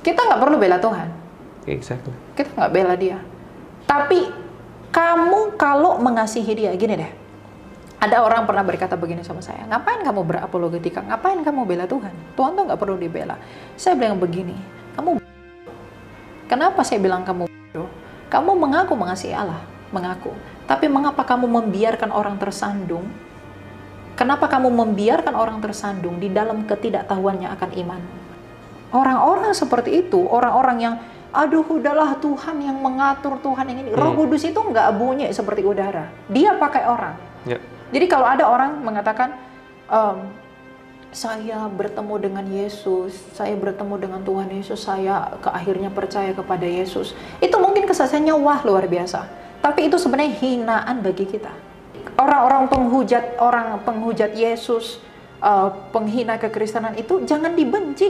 Kita nggak perlu bela Tuhan. Exactly. Kita nggak bela dia. Tapi kamu kalau mengasihi dia, gini deh. Ada orang pernah berkata begini sama saya, ngapain kamu berapologetika? Ngapain kamu bela Tuhan? Tuhan tuh nggak perlu dibela. Saya bilang begini, kenapa saya bilang kamu bodoh? Kamu mengaku mengasihi Allah, mengaku. Tapi mengapa kamu membiarkan orang tersandung? Kenapa kamu membiarkan orang tersandung di dalam ketidaktahuannya akan iman? Orang-orang seperti itu, orang-orang yang, aduh udahlah Tuhan yang mengatur, Tuhan yang ini. Roh Kudus itu nggak bunyi seperti udara. Dia pakai orang. Yeah. Jadi kalau ada orang mengatakan, saya bertemu dengan Yesus, saya bertemu dengan Tuhan Yesus, saya akhirnya percaya kepada Yesus. Itu mungkin kesaksiannya wah luar biasa. Tapi itu sebenarnya hinaan bagi kita. Orang penghujat Yesus, penghina kekristenan itu jangan dibenci,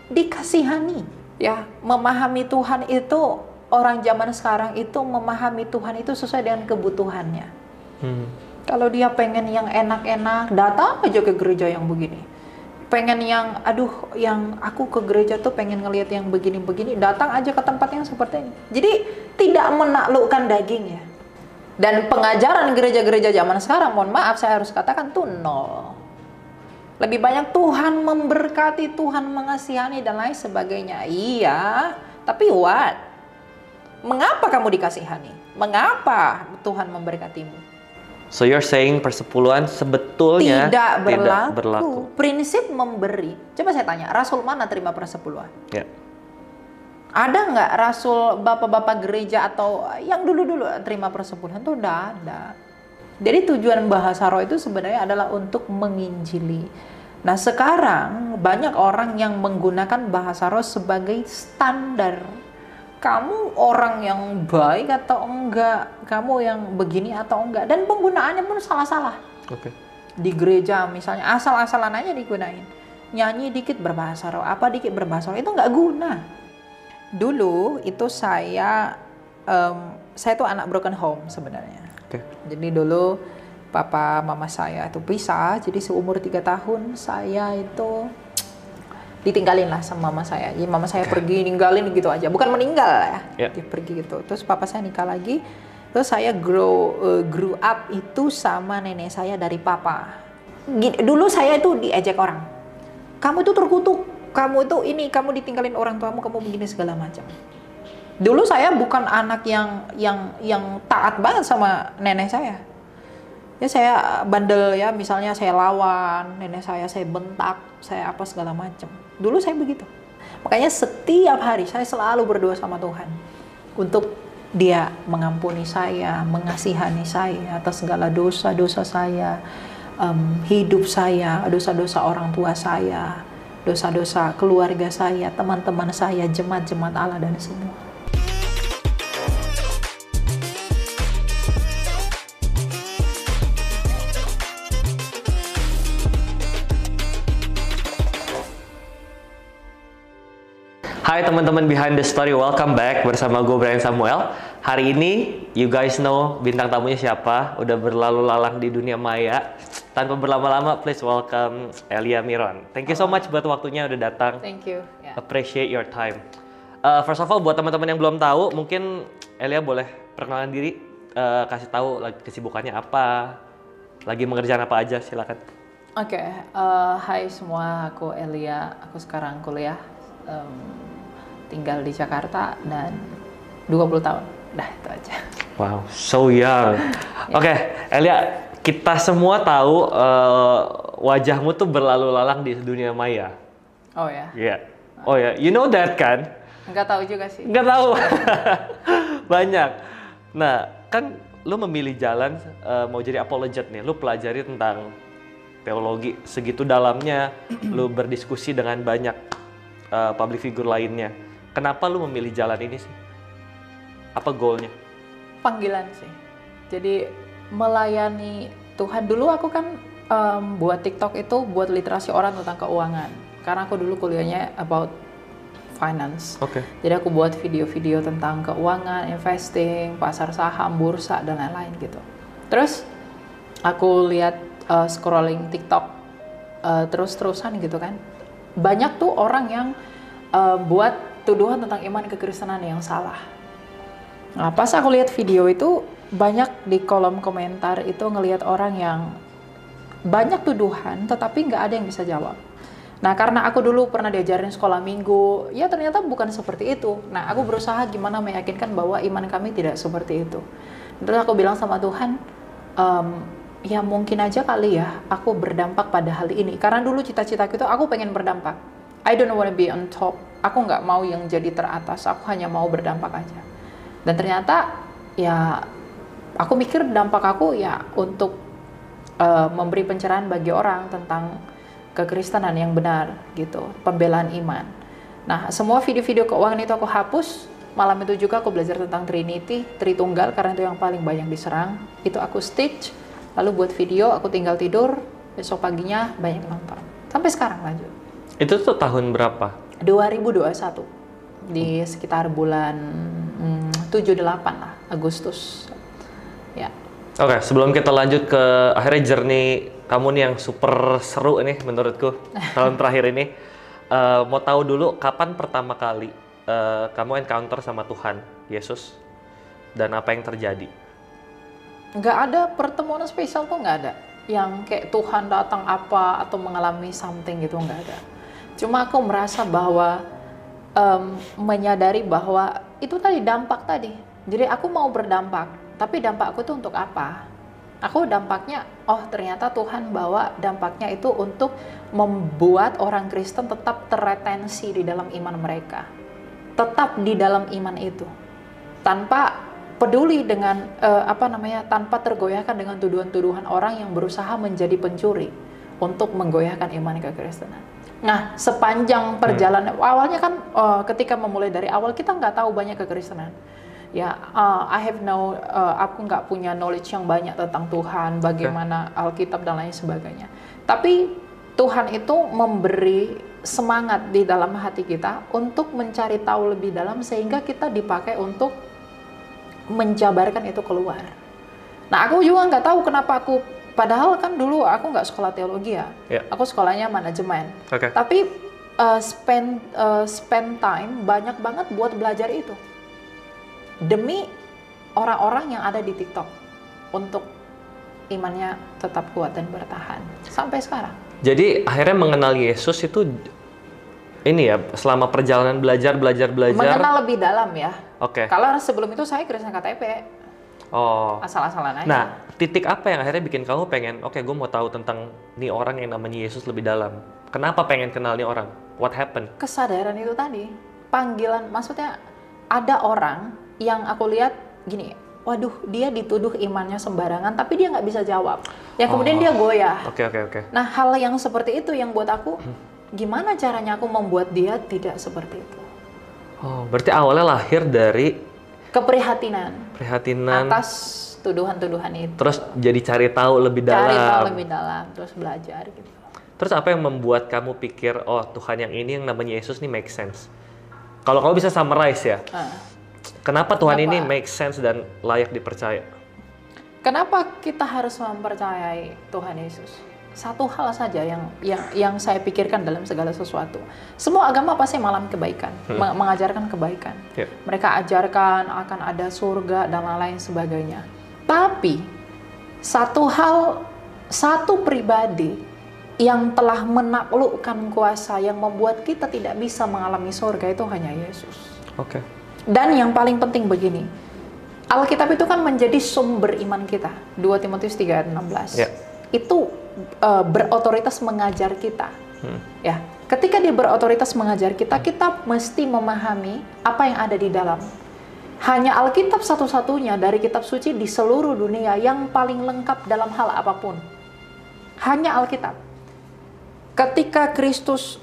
dikasihani. Ya, memahami Tuhan itu, orang zaman sekarang itu memahami Tuhan itu sesuai dengan kebutuhannya. Kalau dia pengen yang enak-enak, datang aja ke gereja yang begini. Pengen yang, yang aku ke gereja tuh pengen ngelihat yang begini-begini, datang aja ke tempat yang seperti ini. Jadi tidak menaklukkan dagingnya. Dan pengajaran gereja-gereja zaman sekarang, mohon maaf saya harus katakan tuh nol. Lebih banyak Tuhan memberkati, Tuhan mengasihani dan lain sebagainya. Iya, tapi what? Mengapa kamu dikasihani? Mengapa Tuhan memberkatimu? So you're saying persepuluhan sebetulnya tidak berlaku. berlaku. Prinsip memberi. Coba saya tanya, Rasul mana terima persepuluhan? Ya. Ada nggak Rasul bapak-bapak gereja atau yang dulu-dulu terima persepuluhan? Tuh udah ada. Jadi tujuan bahasa roh itu sebenarnya adalah untuk menginjili. Nah sekarang banyak orang yang menggunakan bahasa roh sebagai standar. Kamu orang yang baik atau enggak, kamu yang begini atau enggak, dan penggunaannya pun salah-salah. Oke. Di gereja misalnya asal-asalan aja digunain, nyanyi dikit berbahasa roh, apa dikit berbahasa roh, itu nggak guna. Dulu itu saya tuh anak broken home sebenarnya. Oke. Jadi dulu papa mama saya itu pisah, jadi seumur 3 tahun saya itu ditinggalin lah sama mama saya. Jadi mama saya pergi ninggalin gitu aja. Bukan meninggal ya. Dia pergi gitu. Terus papa saya nikah lagi. Terus saya grew up itu sama nenek saya dari papa. Dulu saya itu diejek orang. Kamu itu terkutuk. Kamu itu ini, kamu ditinggalin orang tuamu, kamu begini segala macam. Dulu saya bukan anak yang taat banget sama nenek saya. Ya saya bandel ya, misalnya saya lawan nenek saya bentak, saya apa segala macam. Dulu saya begitu. Makanya setiap hari saya selalu berdoa sama Tuhan untuk Dia mengampuni saya, mengasihani saya atas segala dosa-dosa saya, hidup saya, dosa-dosa orang tua saya, dosa-dosa keluarga saya, teman-teman saya, jemaat-jemaat Allah dan semua. Hai teman-teman behind the story, welcome back bersama gue Brian Samuel. Hari ini, you guys know bintang tamunya siapa, udah berlalu lalang di dunia maya. Tanpa berlama-lama, please welcome Elia Miron. Thank you so much buat waktunya udah datang. Thank you. Yeah. Appreciate your time. First of all, buat teman-teman yang belum tahu, mungkin Elia boleh perkenalan diri, kasih tahu lagi kesibukannya apa, lagi mengerjakan apa aja, silakan. Oke, hai semua, aku Elia, aku sekarang kuliah. Tinggal di Jakarta dan 20 tahun. Dah itu aja. Wow, so young. Oke, Elia, kita semua tahu wajahmu tuh berlalu lalang di dunia maya. Oh ya? Iya. Yeah. Oh ya, you know that kan? Nggak tahu juga sih. Nggak tahu. Banyak. Nah, kan lu memilih jalan mau jadi apologet nih. Lu pelajari tentang teologi segitu dalamnya, lu berdiskusi dengan banyak public figure lainnya. Kenapa lu memilih jalan ini sih? Apa goalnya? Panggilan sih. Jadi melayani Tuhan. Dulu aku kan buat TikTok itu buat literasi orang tentang keuangan. Karena aku dulu kuliahnya about finance. Oke. Jadi aku buat video-video tentang keuangan, investing, pasar saham, bursa dan lain-lain gitu. Terus aku lihat scrolling TikTok terus-terusan gitu kan. Banyak tuh orang yang buat tuduhan tentang iman kekristenan yang salah. Nah, pas aku lihat video itu, banyak di kolom komentar itu ngelihat orang yang banyak tuduhan, tetapi nggak ada yang bisa jawab. Nah, karena aku dulu pernah diajarin sekolah minggu, ya ternyata bukan seperti itu. Nah, aku berusaha gimana meyakinkan bahwa iman kami tidak seperti itu. Terus aku bilang sama Tuhan, ya mungkin aja kali ya aku berdampak pada hal ini. Karena dulu cita-citaku itu aku pengen berdampak. I don't wanna be on top. Aku nggak mau yang jadi teratas. Aku hanya mau berdampak aja. Dan ternyata ya aku mikir dampak aku ya untuk memberi pencerahan bagi orang tentang kekristenan yang benar gitu, pembelaan iman. Nah, semua video-video keuangan itu aku hapus. Malam itu juga aku belajar tentang Trinity, Tritunggal, karena itu yang paling banyak diserang. Itu aku stitch, lalu buat video, aku tinggal tidur, besok paginya banyak nonton. Sampai sekarang lanjut. Itu tuh tahun berapa? 2021, di sekitar bulan 7-8 lah, Agustus. Ya. Oke, sebelum kita lanjut ke akhirnya journey kamu nih yang super seru nih menurutku tahun terakhir ini, mau tahu dulu kapan pertama kali kamu encounter sama Tuhan Yesus dan apa yang terjadi? Nggak ada pertemuan spesial tuh, nggak ada. Yang kayak Tuhan datang apa atau mengalami something gitu, nggak ada. Cuma aku merasa bahwa menyadari bahwa itu tadi dampak tadi. Jadi aku mau berdampak. Tapi dampakku itu untuk apa? Aku dampaknya, oh ternyata Tuhan bawa dampaknya itu untuk membuat orang Kristen tetap terretensi di dalam iman mereka. Tetap di dalam iman itu. Tanpa peduli dengan, tanpa tergoyahkan dengan tuduhan-tuduhan orang yang berusaha menjadi pencuri untuk menggoyahkan iman kekristenan. Nah, sepanjang perjalanan, awalnya kan ketika memulai dari awal kita nggak tahu banyak kekristenan. Ya, aku nggak punya knowledge yang banyak tentang Tuhan, bagaimana Alkitab dan lain sebagainya. Tapi Tuhan itu memberi semangat di dalam hati kita untuk mencari tahu lebih dalam sehingga kita dipakai untuk menjabarkan itu keluar. Nah, aku juga nggak tahu kenapa padahal kan dulu aku nggak sekolah teologi ya, aku sekolahnya manajemen. Tapi spend time banyak banget buat belajar itu. Demi orang-orang yang ada di TikTok untuk imannya tetap kuat dan bertahan sampai sekarang. Jadi akhirnya mengenal Yesus itu ini ya, selama perjalanan belajar. Mengenal lebih dalam ya. Oke. Kalau sebelum itu saya Kristen KTP. Oh. Asal-asalan aja. Nah, titik apa yang akhirnya bikin kamu pengen, oke, gue mau tahu tentang nih orang yang namanya Yesus lebih dalam. Kenapa pengen kenal nih orang? What happened? Kesadaran itu tadi. Panggilan, maksudnya ada orang yang aku lihat gini, waduh dia dituduh imannya sembarangan tapi dia nggak bisa jawab. Ya kemudian dia goyah. Oke. Nah hal yang seperti itu yang buat aku, gimana caranya aku membuat dia tidak seperti itu. Oh, berarti awalnya lahir dari keprihatinan atas tuduhan-tuduhan itu. Terus jadi cari tahu lebih dalam, terus belajar gitu. Terus apa yang membuat kamu pikir, oh Tuhan yang ini yang namanya Yesus nih make sense? Kalau kamu bisa summarize ya, kenapa Tuhan ini make sense dan layak dipercaya? Kenapa kita harus mempercayai Tuhan Yesus? Satu hal saja yang saya pikirkan dalam segala sesuatu. Semua agama pasti mengajarkan kebaikan, mengajarkan kebaikan. Mereka ajarkan akan ada surga dan lain sebagainya. Tapi satu pribadi yang telah menaklukkan kuasa yang membuat kita tidak bisa mengalami surga itu hanya Yesus. Oke. Dan yang paling penting begini, Alkitab itu kan menjadi sumber iman kita. 2 Timotius 3:16. Itu berotoritas mengajar kita. Ya, ketika dia berotoritas mengajar kita, kita mesti memahami apa yang ada di dalam. Hanya Alkitab satu-satunya dari kitab suci di seluruh dunia yang paling lengkap dalam hal apapun. Hanya Alkitab. Ketika Kristus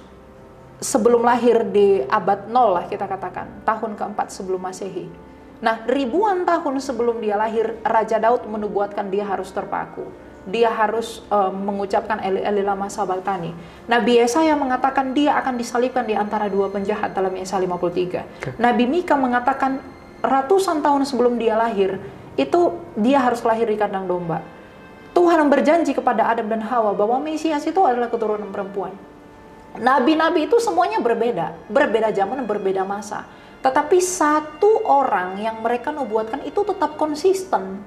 sebelum lahir di abad 0 lah kita katakan, tahun keempat sebelum Masehi. Nah, ribuan tahun sebelum dia lahir, Raja Daud menubuatkan dia harus terpaku. Dia harus mengucapkan Eli lama sabachthani. Nabi Yesaya mengatakan dia akan disalibkan di antara dua penjahat dalam Yesaya 53. Nabi Mika mengatakan ratusan tahun sebelum dia lahir, itu dia harus lahir di kandang domba. Tuhan berjanji kepada Adam dan Hawa bahwa Mesias itu adalah keturunan perempuan. Nabi-nabi itu semuanya berbeda zaman, berbeda masa. Tetapi satu orang yang mereka nubuatkan itu tetap konsisten.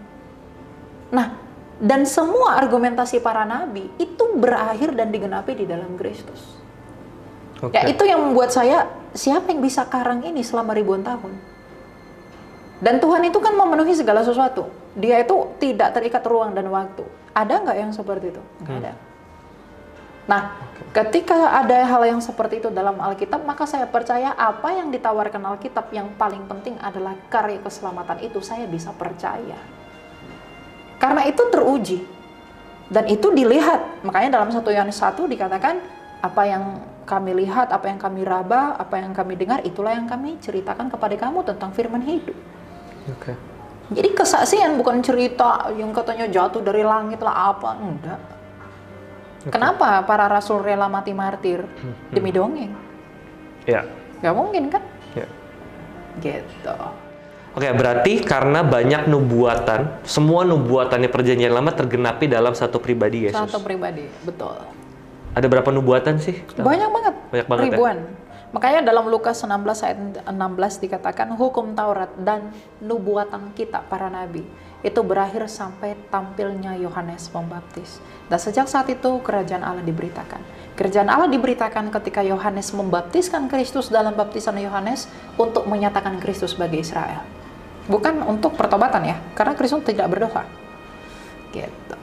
Nah, dan semua argumentasi para nabi itu berakhir dan digenapi di dalam Kristus. Ya, itu yang membuat saya, siapa yang bisa karang ini selama ribuan tahun? Dan Tuhan itu kan memenuhi segala sesuatu. Dia itu tidak terikat ruang dan waktu. Ada nggak yang seperti itu? Nggak ada. Nah, ketika ada hal yang seperti itu dalam Alkitab, maka saya percaya apa yang ditawarkan Alkitab yang paling penting adalah karya keselamatan itu saya bisa percaya. Karena itu teruji. Dan itu dilihat. Makanya dalam 1 Yohanes 1 dikatakan, apa yang kami lihat, apa yang kami raba, apa yang kami dengar, itulah yang kami ceritakan kepada kamu tentang firman hidup. Jadi kesaksian bukan cerita yang katanya jatuh dari langit lah apa, enggak. Kenapa para rasul rela mati martir demi dongeng? Ya. Gak mungkin kan? Ya. Gitu. Oke, berarti karena banyak nubuatan, semua nubuatannya perjanjian lama tergenapi dalam satu pribadi Yesus. Satu pribadi, betul. Ada berapa nubuatan sih? Banyak banget. Banyak banget ribuan. Ya? Makanya dalam Lukas 16 ayat 16 dikatakan hukum Taurat dan nubuatan kita para nabi itu berakhir sampai tampilnya Yohanes Pembaptis. Dan sejak saat itu kerajaan Allah diberitakan. Kerajaan Allah diberitakan ketika Yohanes membaptiskan Kristus dalam baptisan Yohanes untuk menyatakan Kristus sebagai Israel. Bukan untuk pertobatan ya, karena Kristus tidak berdosa. Gitu.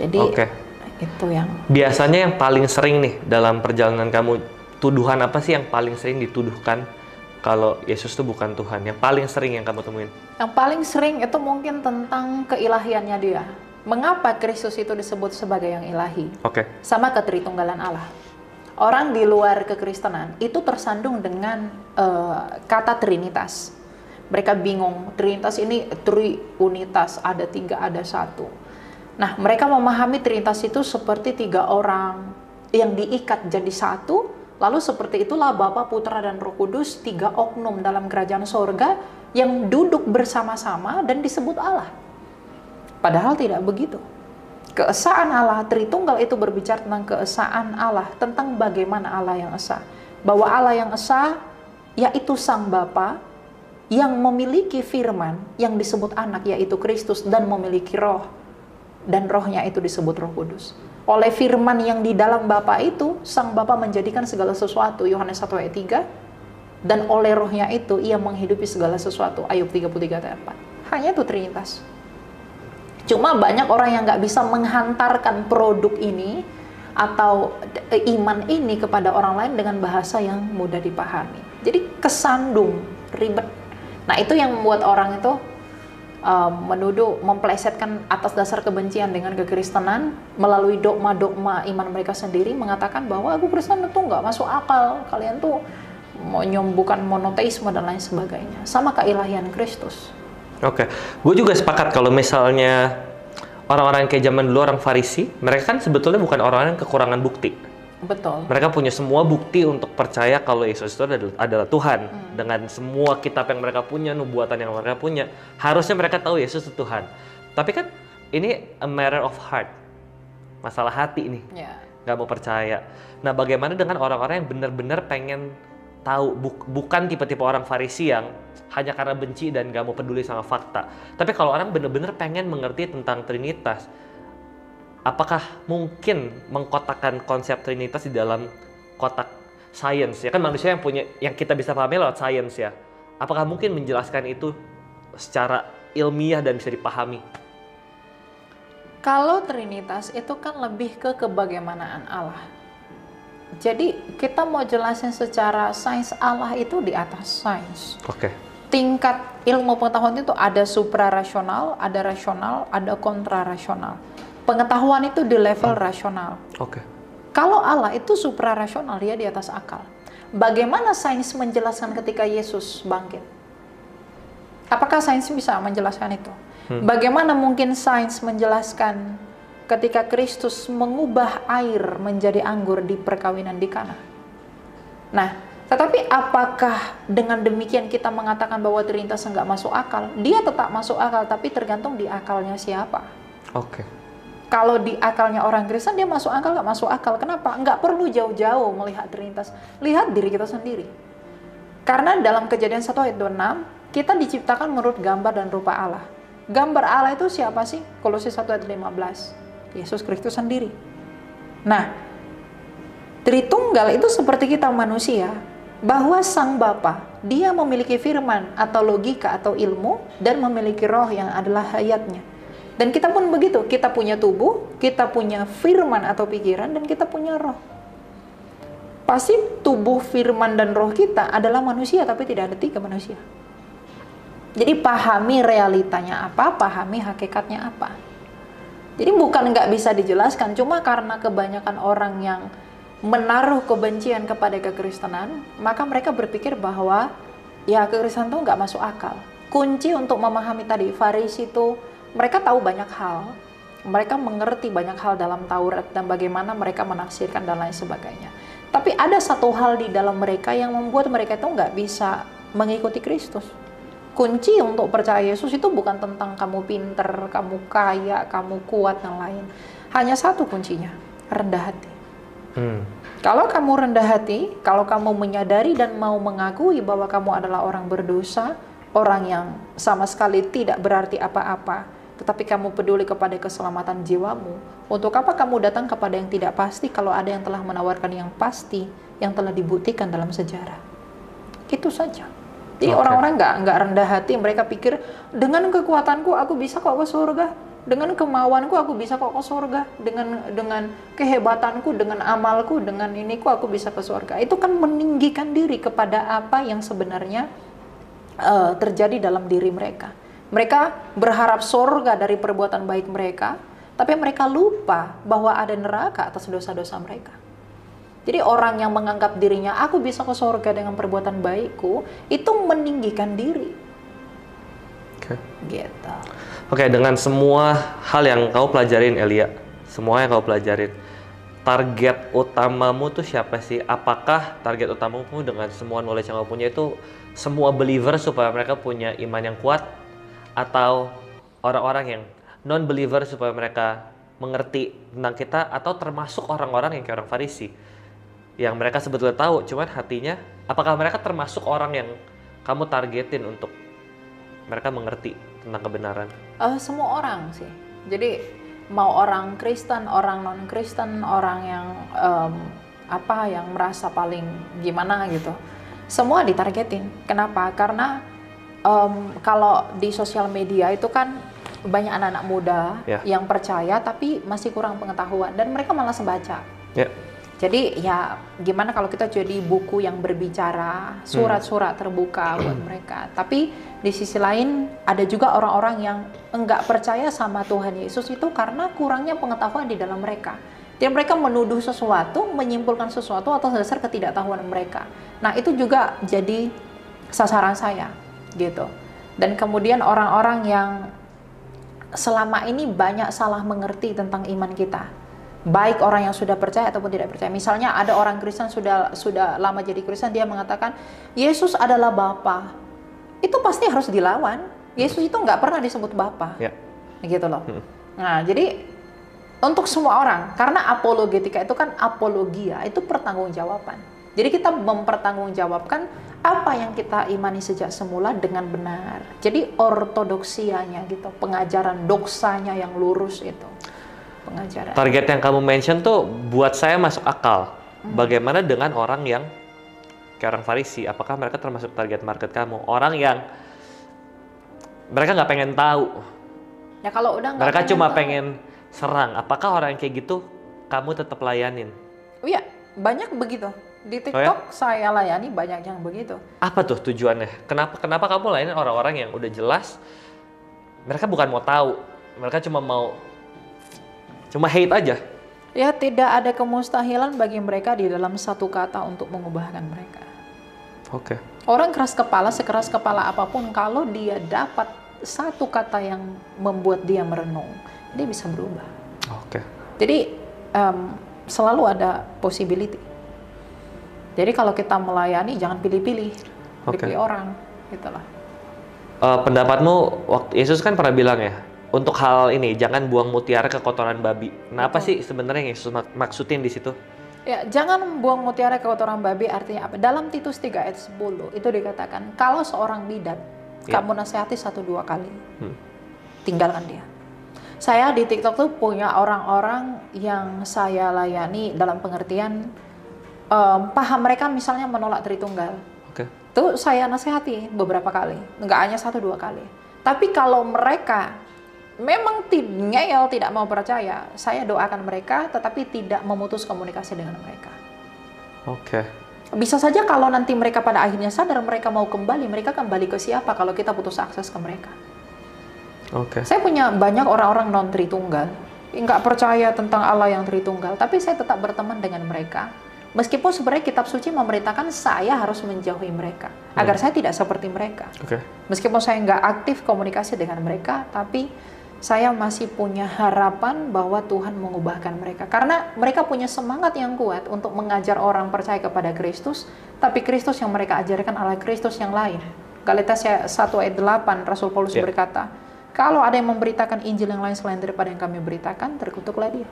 Jadi itu yang biasanya yang paling sering nih dalam perjalanan kamu, tuduhan apa sih yang paling sering dituduhkan kalau Yesus itu bukan Tuhan? Yang paling sering yang kamu temuin? Yang paling sering itu mungkin tentang keilahiannya dia. Mengapa Kristus itu disebut sebagai yang ilahi? Sama ketritunggalan Allah. Orang di luar kekristenan itu tersandung dengan kata Trinitas. Mereka bingung, Trinitas ini triunitas, ada 3, ada 1. Nah, mereka memahami Trinitas itu seperti 3 orang yang diikat jadi 1. Lalu seperti itulah Bapa, Putra, dan Roh Kudus, 3 oknum dalam kerajaan sorga yang duduk bersama-sama dan disebut Allah. Padahal tidak begitu. Keesaan Allah, Tritunggal itu berbicara tentang keesaan Allah, tentang bagaimana Allah yang esa. Bahwa Allah yang esa, yaitu Sang Bapa, yang memiliki firman, yang disebut anak, yaitu Kristus, dan memiliki roh. Dan rohnya itu disebut Roh Kudus. Oleh firman yang di dalam Bapa itu, Sang Bapa menjadikan segala sesuatu, Yohanes 1 ayat 3, dan oleh rohnya itu, ia menghidupi segala sesuatu, Ayub 33 ayat 4. Hanya itu Trinitas. Cuma banyak orang yang nggak bisa menghantarkan produk ini, atau iman ini kepada orang lain dengan bahasa yang mudah dipahami. Jadi kesandung, ribet. Nah itu yang membuat orang itu menuduh, memplesetkan atas dasar kebencian dengan kekristenan melalui dogma-dogma iman mereka sendiri, mengatakan bahwa aku Kristen itu nggak masuk akal, kalian tuh menyembuhkan monoteisme dan lain sebagainya, sama keilahian Kristus. Gue juga sepakat kalau misalnya orang-orang kayak zaman dulu, orang Farisi, mereka kan sebetulnya bukan orang yang kekurangan bukti. Betul. Mereka punya semua bukti untuk percaya kalau Yesus itu adalah Tuhan. Dengan semua kitab yang mereka punya, nubuatan yang mereka punya, harusnya mereka tahu Yesus itu Tuhan. Tapi kan ini a matter of heart, masalah hati nih, nggak mau percaya. Nah, bagaimana dengan orang-orang yang benar-benar pengen tahu, bukan tipe-tipe orang Farisi yang hanya karena benci dan nggak mau peduli sama fakta. Tapi kalau orang benar-benar pengen mengerti tentang Trinitas, apakah mungkin mengkotakkan konsep Trinitas di dalam kotak sains? Ya kan manusia yang kita bisa pahami lewat sains ya. Apakah mungkin menjelaskan itu secara ilmiah dan bisa dipahami? Kalau Trinitas itu kan lebih ke kebagaimanaan Allah. Jadi kita mau jelasin secara sains, Allah itu di atas sains. Tingkat ilmu pengetahuan itu ada suprarasional, ada rasional, ada kontrarasional. Pengetahuan itu di level rasional. Kalau Allah itu suprarasional, dia di atas akal. Bagaimana sains menjelaskan ketika Yesus bangkit? Apakah sains bisa menjelaskan itu? Bagaimana mungkin sains menjelaskan ketika Kristus mengubah air menjadi anggur di perkawinan di Kana? Nah, tetapi apakah dengan demikian kita mengatakan bahwa Trinitas enggak masuk akal? Dia tetap masuk akal, tapi tergantung di akalnya siapa. Kalau di akalnya orang Kristen dia masuk akal nggak masuk akal. Kenapa? Nggak perlu jauh-jauh melihat Trinitas. Lihat diri kita sendiri. Karena dalam Kejadian 1 ayat 26, kita diciptakan menurut gambar dan rupa Allah. Gambar Allah itu siapa sih? Kolose 1 ayat 15. Yesus Kristus sendiri. Nah, Tritunggal itu seperti kita manusia, bahwa Sang Bapa, dia memiliki firman atau logika atau ilmu dan memiliki roh yang adalah hayatnya. Dan kita pun begitu, kita punya tubuh, kita punya firman atau pikiran, dan kita punya roh. Pasti tubuh, firman, dan roh kita adalah manusia, tapi tidak ada 3 manusia. Jadi pahami realitanya apa, pahami hakikatnya apa. Jadi bukan nggak bisa dijelaskan, cuma karena kebanyakan orang yang menaruh kebencian kepada kekristenan, maka mereka berpikir bahwa ya kekristenan itu nggak masuk akal. Kunci untuk memahami tadi, Farisi itu mereka tahu banyak hal, mereka mengerti banyak hal dalam Taurat dan bagaimana mereka menafsirkan dan lain sebagainya. Tapi ada satu hal di dalam mereka yang membuat mereka itu nggak bisa mengikuti Kristus. Kunci untuk percaya Yesus itu bukan tentang kamu pinter, kamu kaya, kamu kuat dan lain. Hanya satu kuncinya, rendah hati. Kalau kamu rendah hati, kalau kamu menyadari dan mau mengakui bahwa kamu adalah orang berdosa, orang yang sama sekali tidak berarti apa-apa, tetapi kamu peduli kepada keselamatan jiwamu, untuk apa kamu datang kepada yang tidak pasti kalau ada yang telah menawarkan yang pasti, yang telah dibuktikan dalam sejarah? Itu saja. Jadi orang-orang nggak rendah hati, mereka pikir dengan kekuatanku aku bisa kok ke surga, dengan kemauanku aku bisa kok ke surga, dengan kehebatanku, dengan amalku, dengan iniku aku bisa ke surga. Itu kan meninggikan diri kepada apa yang sebenarnya terjadi dalam diri mereka. Mereka berharap surga dari perbuatan baik mereka, tapi mereka lupa bahwa ada neraka atas dosa-dosa mereka. Jadi orang yang menganggap dirinya aku bisa ke surga dengan perbuatan baikku, itu meninggikan diri. Gitu. Oke, dengan semua hal yang kau pelajarin, Elia, semua yang kau pelajarin, target utamamu tuh siapa sih? Apakah target utamamu dengan semua knowledge yang kau punya itu semua believer supaya mereka punya iman yang kuat, atau orang-orang yang non-believer supaya mereka mengerti tentang kita, atau termasuk orang-orang yang kayak orang Farisi yang mereka sebetulnya tahu, cuman hatinya, apakah mereka termasuk orang yang kamu targetin untuk mereka mengerti tentang kebenaran? Semua orang sih. Jadi mau orang Kristen, orang non-Kristen, orang yang yang merasa paling gimana gitu, semua ditargetin. Kenapa? Karena kalau di sosial media itu kan banyak anak-anak muda yang percaya tapi masih kurang pengetahuan dan mereka malas membaca. Jadi ya gimana kalau kita jadi buku yang berbicara, surat-surat terbuka buat mereka. Tapi di sisi lain ada juga orang-orang yang enggak percaya sama Tuhan Yesus itu karena kurangnya pengetahuan di dalam mereka. Dan mereka menuduh sesuatu, menyimpulkan sesuatu atas dasar ketidaktahuan mereka. Nah itu juga jadi sasaran saya gitu. Dan kemudian orang-orang yang selama ini banyak salah mengerti tentang iman kita. Baik orang yang sudah percaya ataupun tidak percaya. Misalnya ada orang Kristen sudah lama jadi Kristen, dia mengatakan Yesus adalah Bapa. Itu pasti harus dilawan. Yesus itu nggak pernah disebut Bapa. Gitu loh. Nah, jadi untuk semua orang, karena apologetika itu kan apologia, itu pertanggungjawaban. Jadi kita mempertanggungjawabkan apa yang kita imani sejak semula dengan benar. Jadi ortodoksianya gitu, pengajaran doksanya yang lurus itu. Pengajaran. Target yang kamu mention tuh buat saya masuk akal. Bagaimana dengan orang yang kayak orang Farisi? Apakah mereka termasuk target market kamu? Orang yang mereka nggak pengen tahu. Ya kalau udah nggak. Mereka cuma pengen serang. Apakah orang yang kayak gitu kamu tetap layanin? Iya, banyak begitu. Di TikTok saya layani banyak yang begitu. Apa tuh tujuannya? Kenapa kamu layanin orang-orang yang udah jelas mereka bukan mau tahu, mereka cuma hate aja? Ya, tidak ada kemustahilan bagi mereka di dalam satu kata untuk mengubahkan mereka. Orang keras kepala, sekeras kepala apapun, kalau dia dapat satu kata yang membuat dia merenung, dia bisa berubah. Jadi selalu ada possibility. Jadi kalau kita melayani jangan pilih-pilih, pilih orang, gitulah. Pendapatmu, waktu Yesus kan pernah bilang ya, untuk hal ini, jangan buang mutiara ke kotoran babi. Nah, apa sih sebenarnya yang Yesus maksudin di situ? Ya, jangan buang mutiara ke kotoran babi artinya apa? Dalam Titus 3 ayat 10 itu dikatakan, kalau seorang bidat, kamu nasihati 1-2 kali, tinggalkan dia. Saya di TikTok tuh punya orang-orang yang saya layani dalam pengertian paham mereka misalnya menolak Tritunggal. Tuh saya nasihati beberapa kali, nggak hanya 1-2 kali. Tapi kalau mereka memang ngeyel, tidak mau percaya, saya doakan mereka tetapi tidak memutus komunikasi dengan mereka. Bisa saja kalau nanti mereka pada akhirnya sadar mereka mau kembali, mereka kembali ke siapa kalau kita putus akses ke mereka? Saya punya banyak orang-orang non Tritunggal, nggak percaya tentang Allah yang Tritunggal, tapi saya tetap berteman dengan mereka. Meskipun sebenarnya kitab suci memerintahkan saya harus menjauhi mereka, agar saya tidak seperti mereka. Meskipun saya nggak aktif komunikasi dengan mereka, tapi saya masih punya harapan bahwa Tuhan mengubahkan mereka. Karena mereka punya semangat yang kuat untuk mengajar orang percaya kepada Kristus, tapi Kristus yang mereka ajarkan adalah Kristus yang lain. Galatia 1 ayat 8, Rasul Paulus berkata, kalau ada yang memberitakan Injil yang lain selain daripada yang kami beritakan, terkutuklah dia.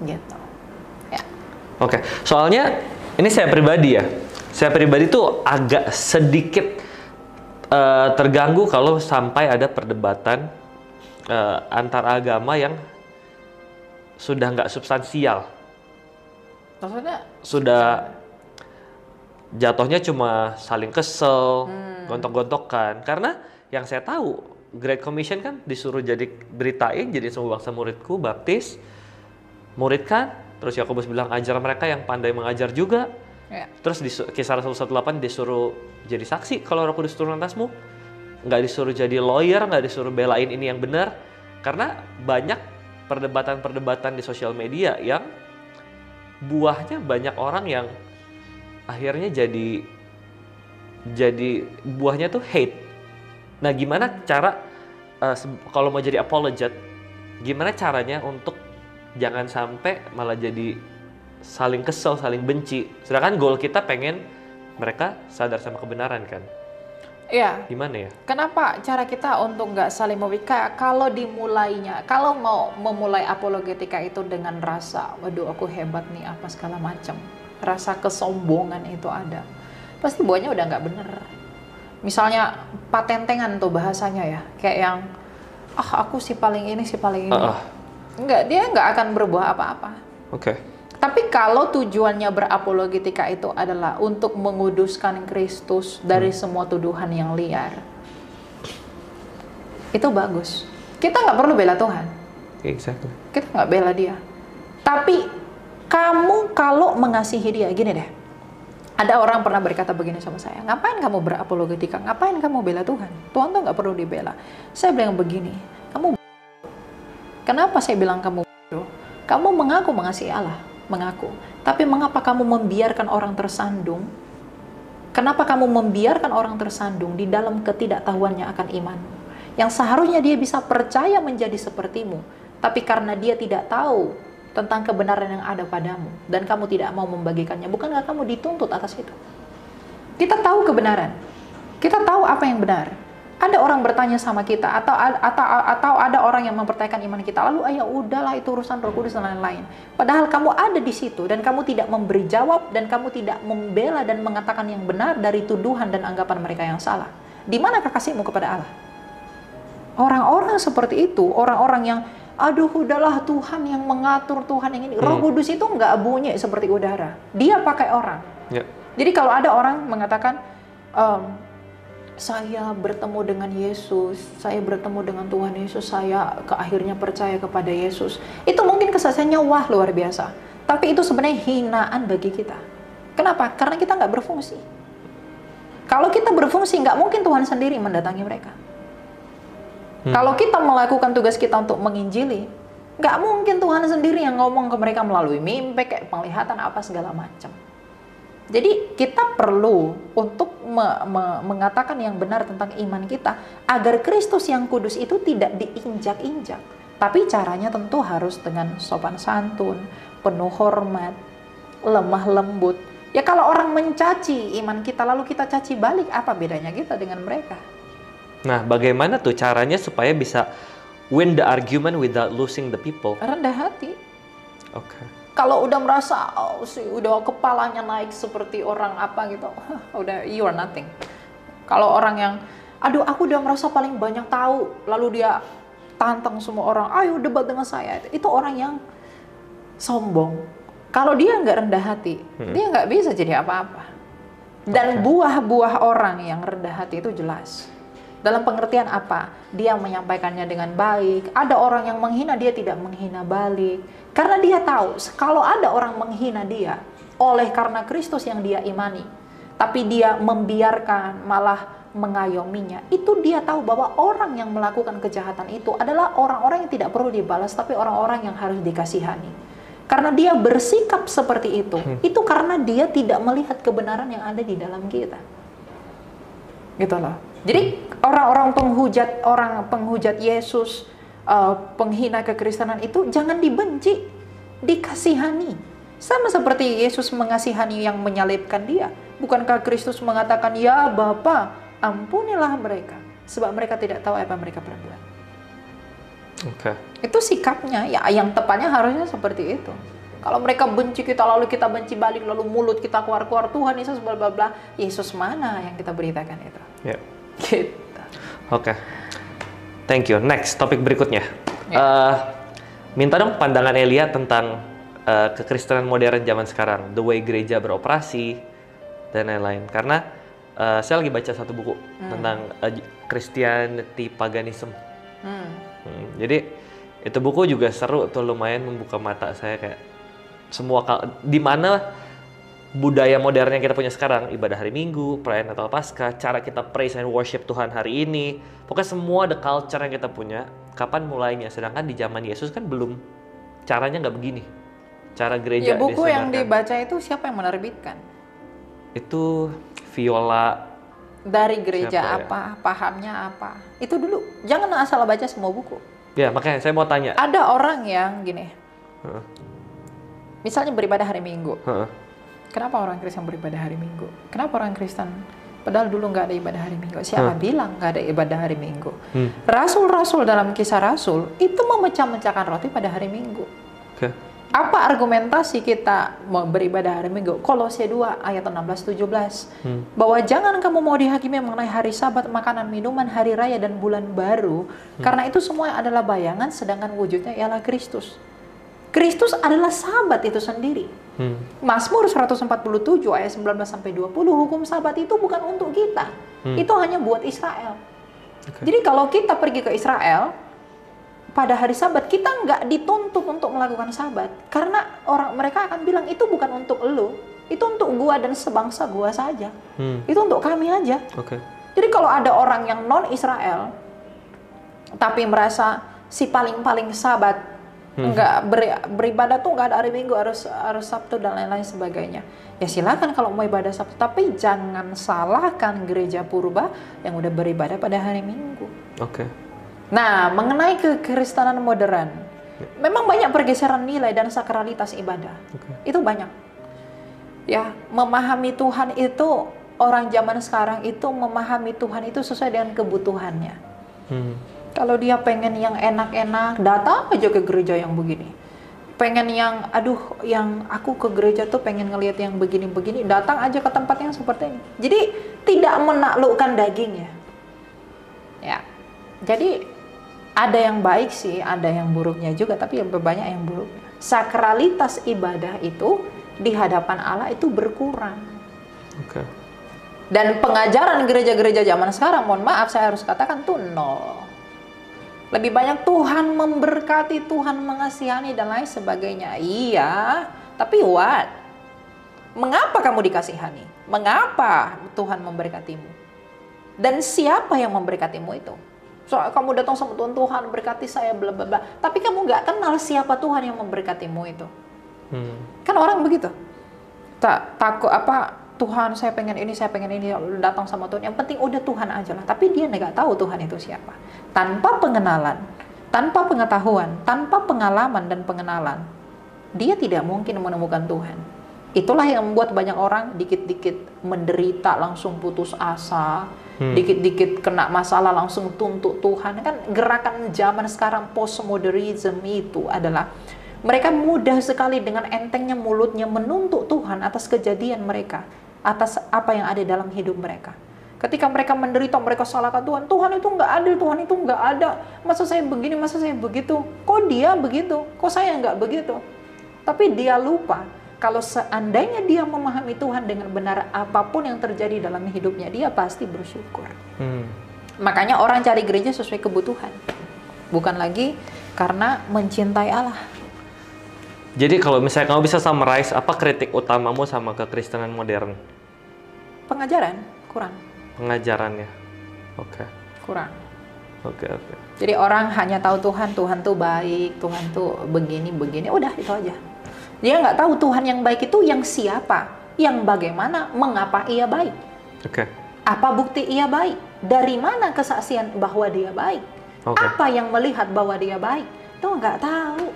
Gitu. Soalnya ini saya pribadi ya. Saya pribadi tuh agak sedikit terganggu kalau sampai ada perdebatan antar agama yang sudah nggak substansial. Maksudnya? Sudah jatuhnya cuma saling kesel, gontok-gontokan. Karena yang saya tahu, Great Commission kan disuruh beritain, jadi semua bangsa muridku, baptis, muridkan. Terus Yakobus bilang ajar mereka yang pandai mengajar juga. Terus di Kisah Rasul 1:8 disuruh jadi saksi kalau Roh Kudus turun atasmu. Nggak disuruh jadi lawyer, nggak disuruh belain ini yang benar. Karena banyak perdebatan-perdebatan di sosial media yang buahnya banyak orang yang akhirnya jadi buahnya tuh hate. Nah, gimana cara kalau mau jadi apologet, gimana caranya untuk jangan sampai malah jadi saling kesel, saling benci. Sedangkan goal kita pengen mereka sadar sama kebenaran kan? Iya. Gimana ya? Kenapa cara kita untuk nggak saling memikir? Kalau dimulainya, kalau mau memulai apologetika itu dengan rasa, waduh aku hebat nih apa segala macam, rasa kesombongan itu ada, pasti buahnya udah nggak bener. Misalnya patentengan tuh bahasanya ya, kayak yang aku si paling ini, si paling ini. Enggak, dia nggak akan berbuah apa-apa. Tapi kalau tujuannya berapologetika itu adalah untuk menguduskan Kristus dari semua tuduhan yang liar, itu bagus. Kita nggak perlu bela Tuhan. Kita nggak bela dia. Tapi kamu kalau mengasihi dia, gini deh. Ada orang pernah berkata begini sama saya, ngapain kamu berapologetika? Ngapain kamu bela Tuhan? Tuhan tuh nggak perlu dibela. Saya bilang begini, kenapa saya bilang kamu bodoh? Kamu mengaku mengasihi Allah, mengaku. Tapi mengapa kamu membiarkan orang tersandung? Kenapa kamu membiarkan orang tersandung di dalam ketidaktahuannya akan iman? Yang seharusnya dia bisa percaya menjadi sepertimu, tapi karena dia tidak tahu tentang kebenaran yang ada padamu, dan kamu tidak mau membagikannya, bukankah kamu dituntut atas itu? Kita tahu kebenaran, kita tahu apa yang benar. Ada orang bertanya sama kita, atau ada orang yang mempertanyakan iman kita, lalu ya udahlah itu urusan Roh Kudus dan lain-lain. Padahal kamu ada di situ dan kamu tidak memberi jawab, dan kamu tidak membela dan mengatakan yang benar dari tuduhan dan anggapan mereka yang salah. Di mana kasihmu kepada Allah? Orang-orang seperti itu, orang-orang yang aduh udahlah Tuhan yang mengatur, Tuhan yang ini. Roh Kudus itu nggak bunyi seperti udara. Dia pakai orang. Jadi kalau ada orang mengatakan, saya bertemu dengan Yesus, saya bertemu dengan Tuhan Yesus, saya akhirnya percaya kepada Yesus. Itu mungkin kesaksiannya wah luar biasa. Tapi itu sebenarnya hinaan bagi kita. Kenapa? Karena kita nggak berfungsi. Kalau kita berfungsi, nggak mungkin Tuhan sendiri mendatangi mereka. Kalau kita melakukan tugas kita untuk menginjili, nggak mungkin Tuhan sendiri yang ngomong ke mereka melalui mimpi, kayak penglihatan apa segala macam. Jadi kita perlu untuk mengatakan yang benar tentang iman kita, agar Kristus yang kudus itu tidak diinjak-injak. Tapi caranya tentu harus dengan sopan santun, penuh hormat, lemah lembut. Ya kalau orang mencaci iman kita lalu kita caci balik, apa bedanya kita dengan mereka? Nah, bagaimana tuh caranya supaya bisa win the argument without losing the people? Rendah hati. Oke. Kalau udah merasa udah kepalanya naik seperti orang apa gitu, udah you are nothing. Kalau orang yang, aduh aku udah merasa paling banyak tahu, lalu dia tantang semua orang, ayo debat dengan saya, itu orang yang sombong. Kalau dia nggak rendah hati, dia nggak bisa jadi apa-apa. Dan buah-buah orang yang rendah hati itu jelas. Dalam pengertian apa? Dia menyampaikannya dengan baik. Ada orang yang menghina, dia tidak menghina balik. Karena dia tahu, kalau ada orang menghina dia, oleh karena Kristus yang dia imani, tapi dia membiarkan, malah mengayominya, itu dia tahu bahwa orang yang melakukan kejahatan itu adalah orang-orang yang tidak perlu dibalas, tapi orang-orang yang harus dikasihani. Karena dia bersikap seperti itu karena dia tidak melihat kebenaran yang ada di dalam kita. Gitu loh. Jadi orang penghujat Yesus, penghina kekristenan itu jangan dibenci, dikasihani. Sama seperti Yesus mengasihani yang menyalibkan dia. Bukankah Kristus mengatakan, ya Bapa, ampunilah mereka, sebab mereka tidak tahu apa yang mereka perbuat. Itu sikapnya, ya yang tepatnya harusnya seperti itu. Kalau mereka benci kita, lalu kita benci balik, lalu mulut kita keluar-keluar, Tuhan Yesus bla bla bla. Yesus mana yang kita beritakan itu? Yeah. Gitu. Oke. Thank you. Next, topik berikutnya. Minta dong pandangan Elia tentang kekristenan modern zaman sekarang, the way gereja beroperasi dan lain-lain. Karena saya lagi baca satu buku tentang Christianity Paganism. Jadi itu buku juga seru tuh, lumayan membuka mata saya kayak semua di mana budaya modern yang kita punya sekarang, ibadah hari Minggu, perayaan Natal Paskah, cara kita praise and worship Tuhan hari ini, pokoknya semua the culture yang kita punya, kapan mulainya? Sedangkan di zaman Yesus kan belum, caranya nggak begini, cara gereja. Ya buku yang dibaca itu siapa yang menerbitkan? Itu Viola. Dari gereja apa, pahamnya apa? Itu dulu, jangan asal baca semua buku. Ya makanya saya mau tanya. Ada orang yang gini, misalnya beribadah hari Minggu. Kenapa orang Kristen beribadah hari Minggu? Kenapa orang Kristen, padahal dulu nggak ada ibadah hari Minggu? Siapa bilang nggak ada ibadah hari Minggu? Rasul-rasul dalam Kisah Rasul itu memecah-mecahkan roti pada hari Minggu. Apa argumentasi kita mau beribadah hari Minggu? Kolose 2 ayat 16-17 bahwa jangan kamu mau dihakimi mengenai hari Sabat, makanan, minuman, hari raya dan bulan baru, karena itu semua adalah bayangan, sedangkan wujudnya ialah Kristus. Kristus adalah Sabat itu sendiri. Mazmur 147 ayat 19-20, hukum Sabat itu bukan untuk kita, itu hanya buat Israel. Jadi kalau kita pergi ke Israel pada hari Sabat, kita nggak dituntut untuk melakukan Sabat, karena mereka akan bilang itu bukan untuk elu, itu untuk gua dan sebangsa gua saja, itu untuk kami aja. Jadi kalau ada orang yang non Israel tapi merasa si paling Sabat, nggak beribadah tuh nggak ada hari Minggu, harus Sabtu dan lain-lain sebagainya, ya silakan kalau mau ibadah Sabtu, tapi jangan salahkan gereja purba yang udah beribadah pada hari Minggu. Nah, mengenai kekristenan modern, memang banyak pergeseran nilai dan sakralitas ibadah. Itu banyak. Ya, memahami Tuhan itu, orang zaman sekarang itu memahami Tuhan itu sesuai dengan kebutuhannya. Kalau dia pengen yang enak-enak, datang aja ke gereja yang begini. Pengen yang, yang aku ke gereja tuh pengen ngelihat yang begini-begini, datang aja ke tempat yang seperti ini. Jadi tidak menaklukkan dagingnya. Ya, jadi ada yang baik sih, ada yang buruknya juga, tapi lebih banyak yang buruknya. Sakralitas ibadah itu di hadapan Allah itu berkurang. Dan pengajaran gereja-gereja zaman sekarang, mohon maaf saya harus katakan tuh nol. Lebih banyak Tuhan memberkati, Tuhan mengasihani dan lain sebagainya. Iya, tapi what? Mengapa kamu dikasihani? Mengapa Tuhan memberkatimu? Dan siapa yang memberkatimu itu? Soal kamu datang sama Tuhan berkati saya bla bla bla, tapi kamu nggak kenal siapa Tuhan yang memberkatimu itu. Kan orang begitu. Takut Tuhan saya pengen ini datang sama Tuhan. Yang penting udah Tuhan aja lah. Tapi dia nggak tahu Tuhan itu siapa. Tanpa pengenalan, tanpa pengetahuan, tanpa pengalaman dan pengenalan, dia tidak mungkin menemukan Tuhan. Itulah yang membuat banyak orang dikit-dikit menderita langsung putus asa, dikit-dikit kena masalah langsung tuntut Tuhan. Kan gerakan zaman sekarang postmodernism itu adalah mereka mudah sekali dengan entengnya mulutnya menuntut Tuhan atas kejadian mereka, atas apa yang ada dalam hidup mereka. Ketika mereka menderita, mereka salahkan Tuhan. Tuhan itu nggak adil, Tuhan itu nggak ada. Masa saya begini, masa saya begitu. Kok dia begitu? Kok saya nggak begitu? Tapi dia lupa, kalau seandainya dia memahami Tuhan dengan benar, apapun yang terjadi dalam hidupnya, dia pasti bersyukur. Makanya orang cari gereja sesuai kebutuhan. Bukan lagi karena mencintai Allah. Jadi kalau misalnya kamu bisa summarize, apa kritik utamamu sama kekristenan modern? Pengajaran, kurang. Pengajarannya. Oke. Kurang. Oke. Jadi orang hanya tahu Tuhan tuh baik, Tuhan tuh begini, udah itu aja. Dia nggak tahu Tuhan yang baik itu yang siapa, yang bagaimana, mengapa ia baik. Oke. Apa bukti ia baik? Dari mana kesaksian bahwa dia baik? Apa yang melihat bahwa dia baik? Itu nggak tahu.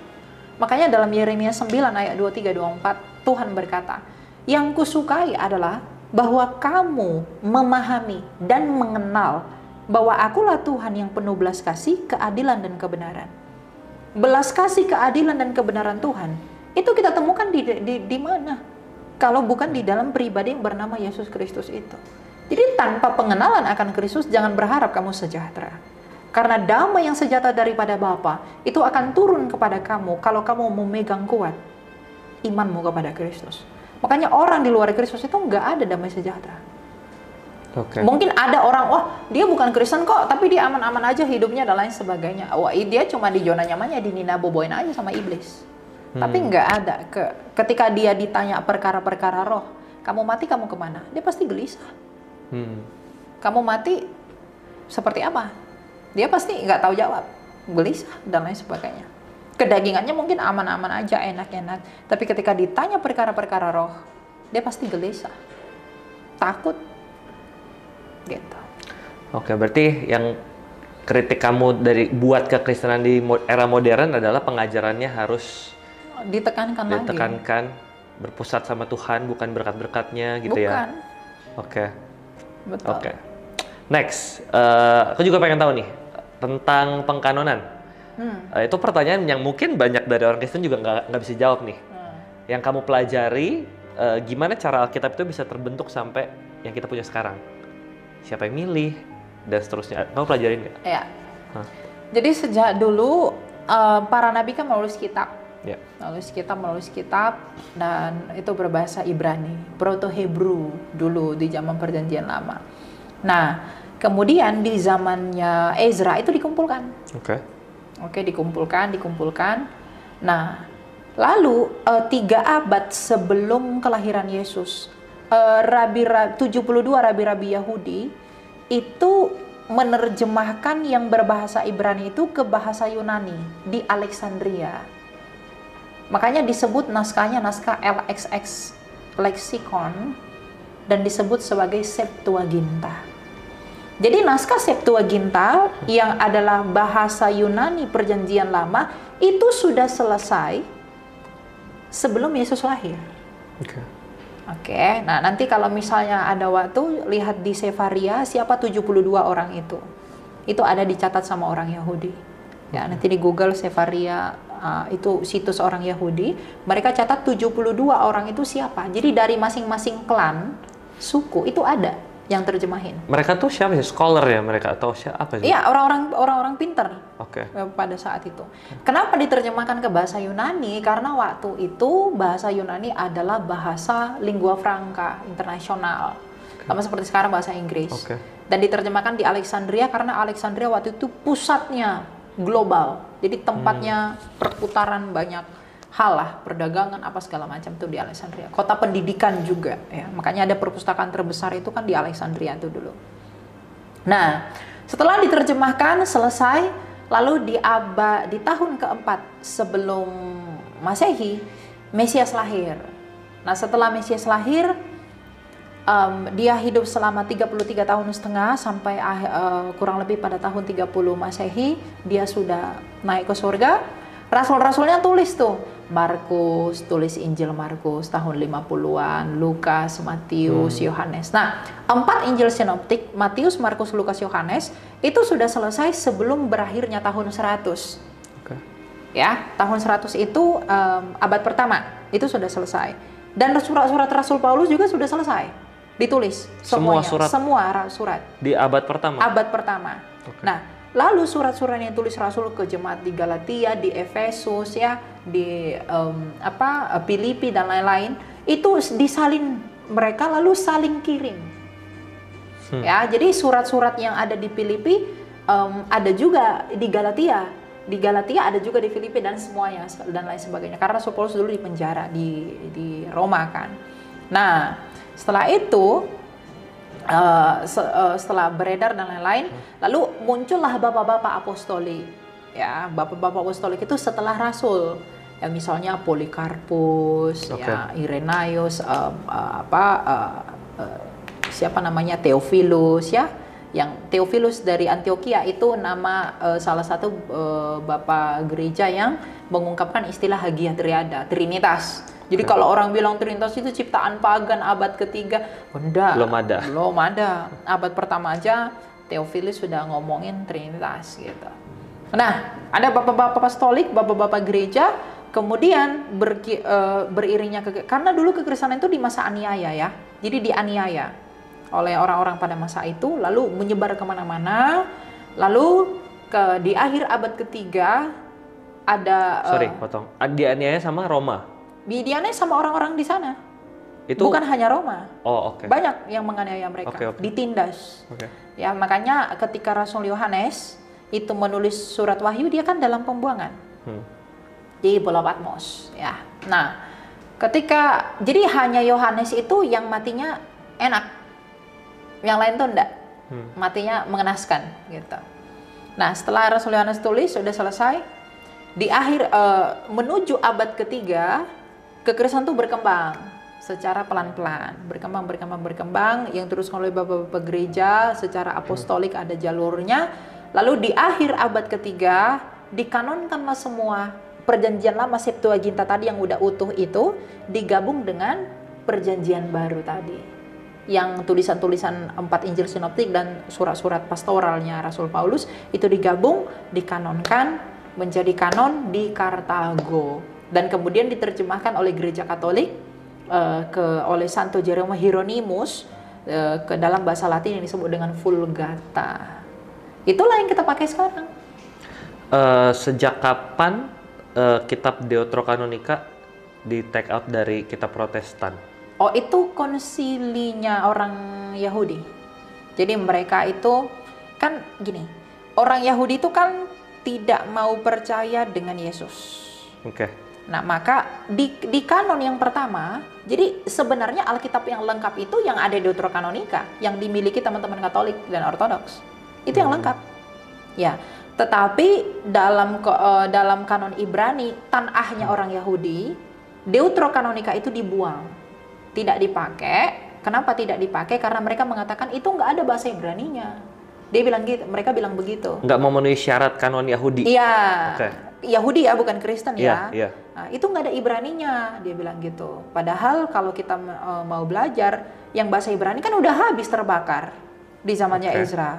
Makanya dalam Yeremia 9 ayat 23-24 Tuhan berkata, yang kusukai adalah bahwa kamu memahami dan mengenal bahwa akulah Tuhan yang penuh belas kasih, keadilan dan kebenaran. Belas kasih, keadilan dan kebenaran Tuhan itu kita temukan di mana? Kalau bukan di dalam pribadi yang bernama Yesus Kristus itu. Jadi tanpa pengenalan akan Kristus, jangan berharap kamu sejahtera. Karena damai yang sejahtera daripada Bapa itu akan turun kepada kamu kalau kamu memegang kuat imanmu kepada Kristus. Makanya orang di luar Kristus itu nggak ada damai sejahtera. Mungkin ada orang, wah dia bukan Kristen kok, tapi dia aman-aman aja hidupnya dan lain sebagainya. Wah dia cuma di zona nyamannya, dinina boboin aja sama iblis. Tapi nggak ada. Ketika dia ditanya perkara-perkara roh, kamu mati kamu kemana? Dia pasti gelisah. Kamu mati seperti apa? Dia pasti nggak tahu jawab, gelisah dan lain sebagainya. Kedagingannya mungkin aman-aman aja, enak-enak. Tapi ketika ditanya perkara-perkara roh, dia pasti gelisah, takut, gitu. Oke, berarti yang kritik kamu dari buat kekristenan di era modern adalah pengajarannya harus ditekankan, berpusat sama Tuhan, bukan berkat-berkatnya, gitu ya? Oke. Betul. Oke. Next, aku juga pengen tahu nih tentang pengkanonan. Itu pertanyaan yang mungkin banyak dari orang Kristen juga nggak bisa jawab nih. Yang kamu pelajari, gimana cara Alkitab itu bisa terbentuk sampai yang kita punya sekarang? Siapa yang milih dan seterusnya? Kamu pelajarin nggak? Ya. Jadi sejak dulu para nabi kan menulis kitab. Menulis kitab dan itu berbahasa Ibrani, Proto-Hebrew dulu di zaman Perjanjian Lama. Nah, kemudian di zamannya Ezra itu dikumpulkan. Dikumpulkan. Nah, lalu 3 abad sebelum kelahiran Yesus, 72 rabi-rabi Yahudi itu menerjemahkan yang berbahasa Ibrani itu ke bahasa Yunani di Alexandria. Makanya disebut naskahnya naskah LXX, Lexicon, dan disebut sebagai Septuaginta. Jadi naskah Septuaginta yang adalah bahasa Yunani Perjanjian Lama itu sudah selesai sebelum Yesus lahir. Oke, nah nanti kalau misalnya ada waktu lihat di Sefaria siapa 72 orang itu. Itu ada dicatat sama orang Yahudi. Ya, nanti di Google Sefaria itu situs orang Yahudi, mereka catat 72 orang itu siapa. Jadi dari masing-masing klan, suku itu ada yang terjemahin. Mereka tuh siapa sih? Scholar ya mereka atau siapa sih? Iya, orang-orang pintar. Pada saat itu. Kenapa diterjemahkan ke bahasa Yunani? Karena waktu itu bahasa Yunani adalah bahasa lingua franca internasional. Sama seperti sekarang bahasa Inggris. Dan diterjemahkan di Alexandria karena Alexandria waktu itu pusatnya global. Jadi tempatnya perputaran banyak hal lah, perdagangan apa segala macam tuh di Alexandria. Kota pendidikan juga ya. Makanya ada perpustakaan terbesar itu kan di Alexandria itu dulu. Nah, setelah diterjemahkan selesai, lalu di tahun keempat sebelum Masehi, Mesias lahir. Nah, setelah Mesias lahir, dia hidup selama 33 tahun setengah sampai kurang lebih pada tahun 30 Masehi dia sudah naik ke surga. Rasul-rasulnya tulis tuh Markus, tulis Injil Markus tahun 50-an, Lukas, Matius, Yohanes. Nah, 4 Injil sinoptik, Matius, Markus, Lukas, Yohanes, itu sudah selesai sebelum berakhirnya tahun 100. Oke. Ya, tahun 100 itu abad pertama, itu sudah selesai. Dan surat-surat Rasul Paulus juga sudah selesai, ditulis. Semua Semuanya, surat? semua surat. Di abad pertama? Abad pertama. Oke. Nah, lalu surat-surat yang tulis Rasul ke jemaat di Galatia, di Efesus, ya, di Filipi dan lain-lain, itu disalin mereka lalu saling kirim. Ya, jadi surat-surat yang ada di Filipi ada juga di Galatia. Di Galatia ada juga di Filipi dan semuanya dan lain sebagainya. Karena Rasul Paulus dulu di penjara di Roma kan. Nah, setelah itu setelah beredar dan lain-lain, lalu muncullah bapak-bapak apostolik. Ya, bapak-bapak apostolik itu setelah Rasul. Ya, misalnya Polikarpus, ya, Irenaeus, siapa namanya, Theophilus, ya. Yang Theophilus dari Antioquia itu nama salah satu bapak gereja yang mengungkapkan istilah Hagia Triada, Trinitas. Jadi kalau orang bilang Trinitas itu ciptaan pagan abad ketiga, enggak. Belum ada. Abad pertama aja Theophilus sudah ngomongin Trinitas gitu. Nah, ada bapak-bapak apostolik, bapak-bapak gereja, kemudian beriringnya karena dulu kekristenan itu di masa aniaya ya. Jadi dianiaya oleh orang-orang pada masa itu, lalu menyebar kemana-mana, lalu di akhir abad ketiga ada dianiaya sama Roma. Dianiaya sama orang-orang di sana. Itu bukan hanya Roma. Oh, oke. Banyak yang menganiaya mereka, ditindas. Ya, makanya ketika Rasul Yohanes itu menulis surat Wahyu, dia kan dalam pembuangan di Pulau Patmos. Ya, nah, jadi hanya Yohanes itu yang matinya enak. Yang lain tuh enggak, matinya mengenaskan gitu. Nah, setelah Rasul Yohanes tulis sudah selesai, di akhir menuju abad ketiga, kekristenan itu berkembang secara pelan-pelan, berkembang, yang terus oleh bapak-bapak gereja secara apostolik ada jalurnya. Lalu di akhir abad ketiga dikanonkanlah semua perjanjian lama Septuaginta tadi yang udah utuh itu digabung dengan perjanjian baru tadi. Yang tulisan-tulisan 4 Injil sinoptik dan surat-surat pastoralnya Rasul Paulus itu digabung, dikanonkan menjadi kanon di Kartago dan kemudian diterjemahkan oleh Gereja Katolik oleh Santo Jerome Hieronymus ke dalam bahasa Latin yang disebut dengan Vulgata. Itulah yang kita pakai sekarang. Sejak kapan kitab Deuterokanonika di take out dari kitab Protestan? Oh, itu konsilinya orang Yahudi. Jadi mereka itu kan gini, orang Yahudi itu kan tidak mau percaya dengan Yesus. Oke. Nah, maka di kanon yang pertama, jadi sebenarnya Alkitab yang lengkap itu yang ada di Deuterokanonika, yang dimiliki teman-teman Katolik dan Ortodoks. Itu yang lengkap. Ya, tetapi dalam kanon Ibrani, tanahnya orang Yahudi, Deuterokanonika itu dibuang. Tidak dipakai. Kenapa tidak dipakai? Karena mereka mengatakan itu nggak ada bahasa Ibraninya. Dia bilang gitu, mereka bilang begitu. Nggak memenuhi syarat kanon Yahudi. Iya. Yahudi ya, bukan Kristen ya. Iya. Nah, itu nggak ada Ibraninya, dia bilang gitu. Padahal kalau kita mau belajar, yang bahasa Ibrani kan udah habis terbakar di zamannya Ezra.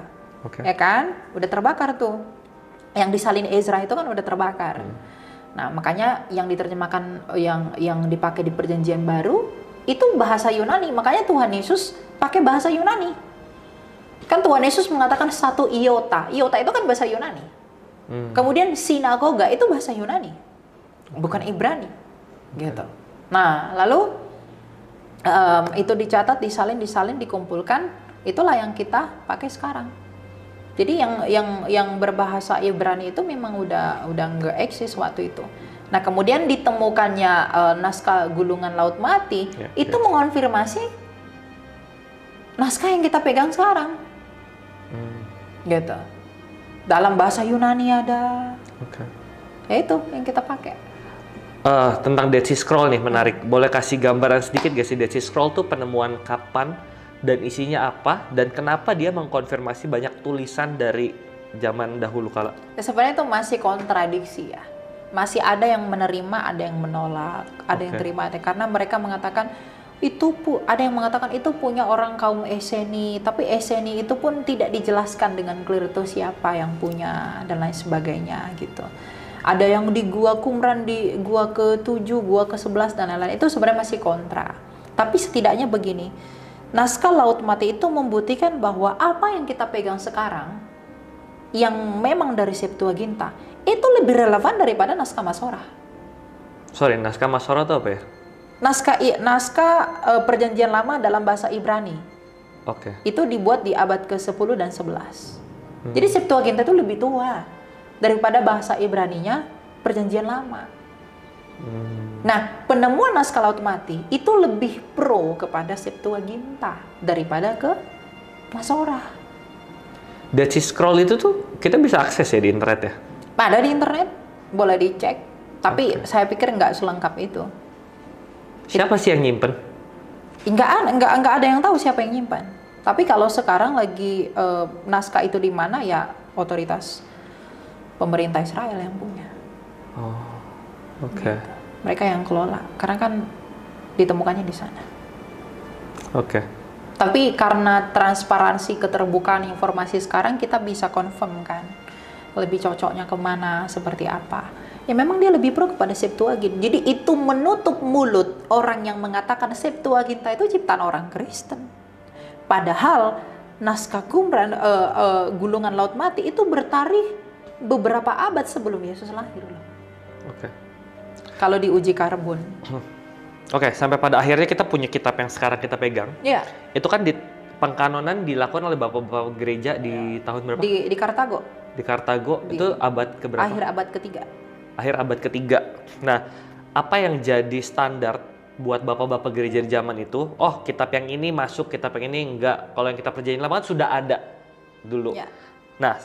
Ya kan? Udah terbakar tuh. Yang disalin Ezra itu kan udah terbakar. Nah, makanya yang diterjemahkan, yang dipakai di Perjanjian Baru itu bahasa Yunani, makanya Tuhan Yesus pakai bahasa Yunani. Kan Tuhan Yesus mengatakan satu iota. Iota itu kan bahasa Yunani. Kemudian sinagoga itu bahasa Yunani, bukan Ibrani. Gitu. Nah, lalu itu dicatat, disalin, dikumpulkan. Itulah yang kita pakai sekarang. Jadi yang berbahasa Ibrani itu memang udah nggak eksis waktu itu. Nah, kemudian ditemukannya naskah Gulungan Laut Mati, itu mengonfirmasi naskah yang kita pegang sekarang. Gitu. Dalam bahasa Yunani ada. Ya itu yang kita pakai. Tentang Dead Sea Scroll nih, menarik. Boleh kasih gambaran sedikit gak sih, Dead Sea Scroll tuh penemuan kapan dan isinya apa dan kenapa dia mengkonfirmasi banyak tulisan dari zaman dahulu kala? Ya, sebenarnya itu masih kontradiksi ya. Masih ada yang menerima, ada yang menolak, ada yang terima, karena mereka mengatakan ada yang mengatakan itu punya orang kaum Esseni, tapi Esseni itu pun tidak dijelaskan dengan clear itu siapa yang punya dan lain sebagainya gitu. Ada yang di gua Qumran, di gua ke-7, gua ke-11 dan lain-lain, itu sebenarnya masih kontra. Tapi setidaknya begini, naskah Laut Mati itu membuktikan bahwa apa yang kita pegang sekarang yang memang dari Septuaginta itu lebih relevan daripada naskah Masorah. Sorry, naskah Masorah itu apa ya? Naskah Perjanjian Lama dalam bahasa Ibrani. Oke. Itu dibuat di abad ke-10 dan 11. Jadi Septuaginta itu lebih tua daripada bahasa Ibraninya Perjanjian Lama. Nah, penemuan naskah Laut Mati itu lebih pro kepada Septuaginta daripada ke Masorah. Dead Sea Scroll itu tuh kita bisa akses ya di internet ya? Ada di internet, boleh dicek. Tapi saya pikir nggak selengkap itu. Siapa sih yang nyimpen? Nggak ada yang tahu siapa yang nyimpan. Tapi kalau sekarang lagi naskah itu di mana, ya otoritas pemerintah Israel yang punya. Oh, oke. Mereka yang kelola, karena kan ditemukannya di sana. Oke. Tapi karena transparansi keterbukaan informasi sekarang, kita bisa confirm kan lebih cocoknya kemana, seperti apa. Ya memang dia lebih pro kepada Septuagint. Jadi itu menutup mulut orang yang mengatakan Septuaginta itu ciptaan orang Kristen. Padahal naskah Qumran, Gulungan Laut Mati itu bertarikh beberapa abad sebelum Yesus lahir loh. Oke. Kalau diuji karbon. Oke, sampai pada akhirnya kita punya kitab yang sekarang kita pegang. Iya. Itu kan di pengkanonan dilakukan oleh bapak-bapak gereja di tahun berapa? Di Kartago. Di Kartago itu abad keberapa? Akhir abad ketiga. Akhir abad ketiga. Nah, apa yang jadi standar buat bapak-bapak gereja di zaman itu? Oh, kitab yang ini masuk, kitab yang ini enggak. Kalau yang kita Perjanjian Lama kan sudah ada dulu. Ya. Nah,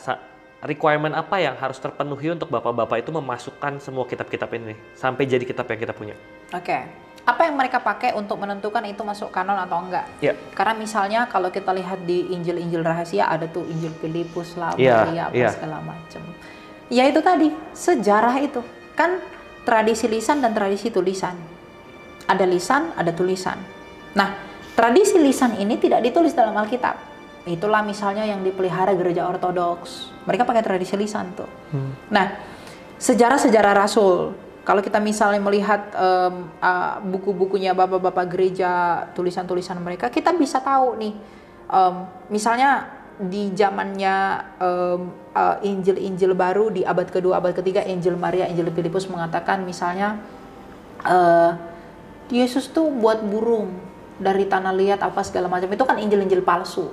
requirement apa yang harus terpenuhi untuk bapak-bapak itu memasukkan semua kitab-kitab ini sampai jadi kitab yang kita punya? Oke. Apa yang mereka pakai untuk menentukan itu masuk kanon atau enggak? Ya. Karena misalnya kalau kita lihat di Injil-Injil rahasia, ada tuh Injil Filipus lah, Ya, Maria, apa ya. segala macam. Ya itu tadi, sejarah itu. Kan tradisi lisan dan tradisi tulisan. Ada lisan, ada tulisan. Nah, tradisi lisan ini tidak ditulis dalam Alkitab. Itulah misalnya yang dipelihara gereja Ortodoks. Mereka pakai tradisi lisan tuh. Nah, sejarah-sejarah Rasul. Kalau kita misalnya melihat buku-bukunya bapak-bapak gereja, tulisan-tulisan mereka, kita bisa tahu nih. Misalnya di zamannya Injil-Injil baru di abad kedua, abad ketiga, Injil Maria, Injil Filipus mengatakan misalnya Yesus tuh buat burung dari tanah liat apa segala macam. Itu kan Injil-Injil palsu.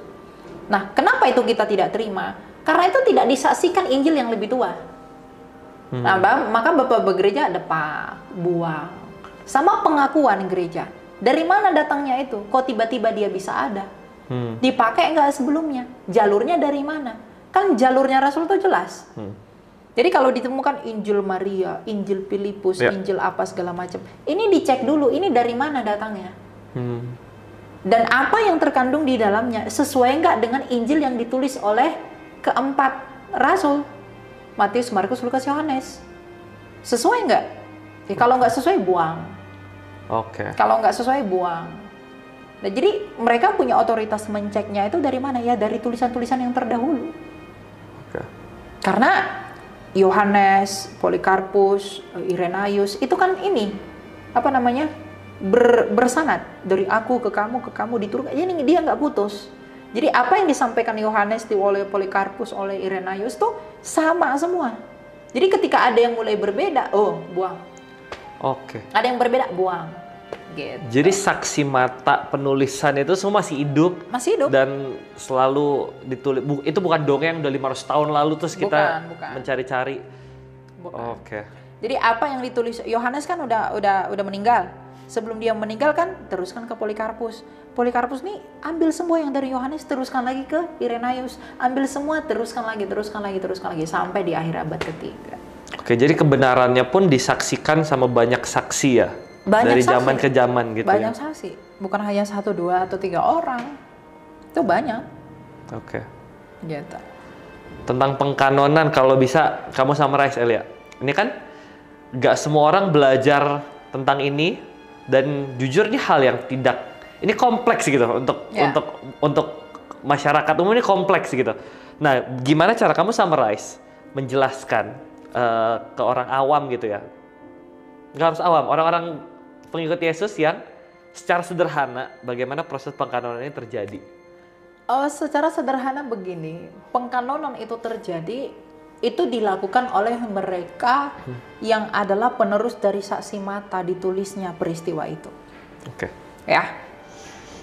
Nah, kenapa itu kita tidak terima? Karena itu tidak disaksikan Injil yang lebih tua. Nah, maka bapak gereja depak, buang. Sama pengakuan gereja. Dari mana datangnya itu? Kok tiba-tiba dia bisa ada? Dipakai nggak sebelumnya? Jalurnya dari mana? Kan jalurnya Rasul itu jelas. Jadi kalau ditemukan Injil Maria, Injil Filipus, Injil apa segala macam, ini dicek dulu, ini dari mana datangnya? Dan apa yang terkandung di dalamnya sesuai nggak dengan Injil yang ditulis oleh keempat Rasul? Matius, Markus, Lukas, Yohanes. Sesuai nggak? Ya, kalau nggak sesuai, buang. Oke. Kalau nggak sesuai, buang. Nah, jadi mereka punya otoritas menceknya itu dari mana? Ya dari tulisan-tulisan yang terdahulu. Oke. Karena Yohanes, Polikarpus, Irenaeus itu kan ini apa namanya bersanad dari aku ke kamu diturunkan. Jadi dia nggak putus. Jadi apa yang disampaikan Yohanes oleh Polikarpus, oleh Irenaeus tuh sama semua. Jadi ketika ada yang mulai berbeda, buang. Oke. Ada yang berbeda, buang. Gitu. Jadi saksi mata penulisan itu semua masih hidup. Masih hidup. Dan selalu ditulis. Itu bukan dongeng udah 500 tahun lalu terus kita bukan. mencari-cari. Oke. Jadi apa yang ditulis Yohanes kan udah meninggal. Sebelum dia meninggal kan teruskan ke Polikarpus. Polikarpus nih ambil semua yang dari Yohanes, teruskan lagi ke Irenaeus, ambil semua, teruskan lagi sampai di akhir abad ketiga. Oke, jadi kebenarannya pun disaksikan sama banyak saksi ya. Banyak dari saksi. Zaman ke zaman gitu. Banyak saksi, bukan hanya 1, 2, atau 3 orang. Itu banyak. Oke. Gitu. Tentang pengkanonan kalau bisa kamu summarize Elia. Ini kan nggak semua orang belajar tentang ini, dan jujur ini hal yang ini kompleks gitu untuk masyarakat umum, ini kompleks gitu. Nah, gimana cara kamu summarize, menjelaskan ke orang awam gitu ya? Nggak harus awam, orang-orang pengikut Yesus yang secara sederhana bagaimana proses pengkanonan ini terjadi. Secara sederhana begini, pengkanonan itu terjadi, itu dilakukan oleh mereka yang adalah penerus dari saksi mata ditulisnya peristiwa itu. Oke. Ya.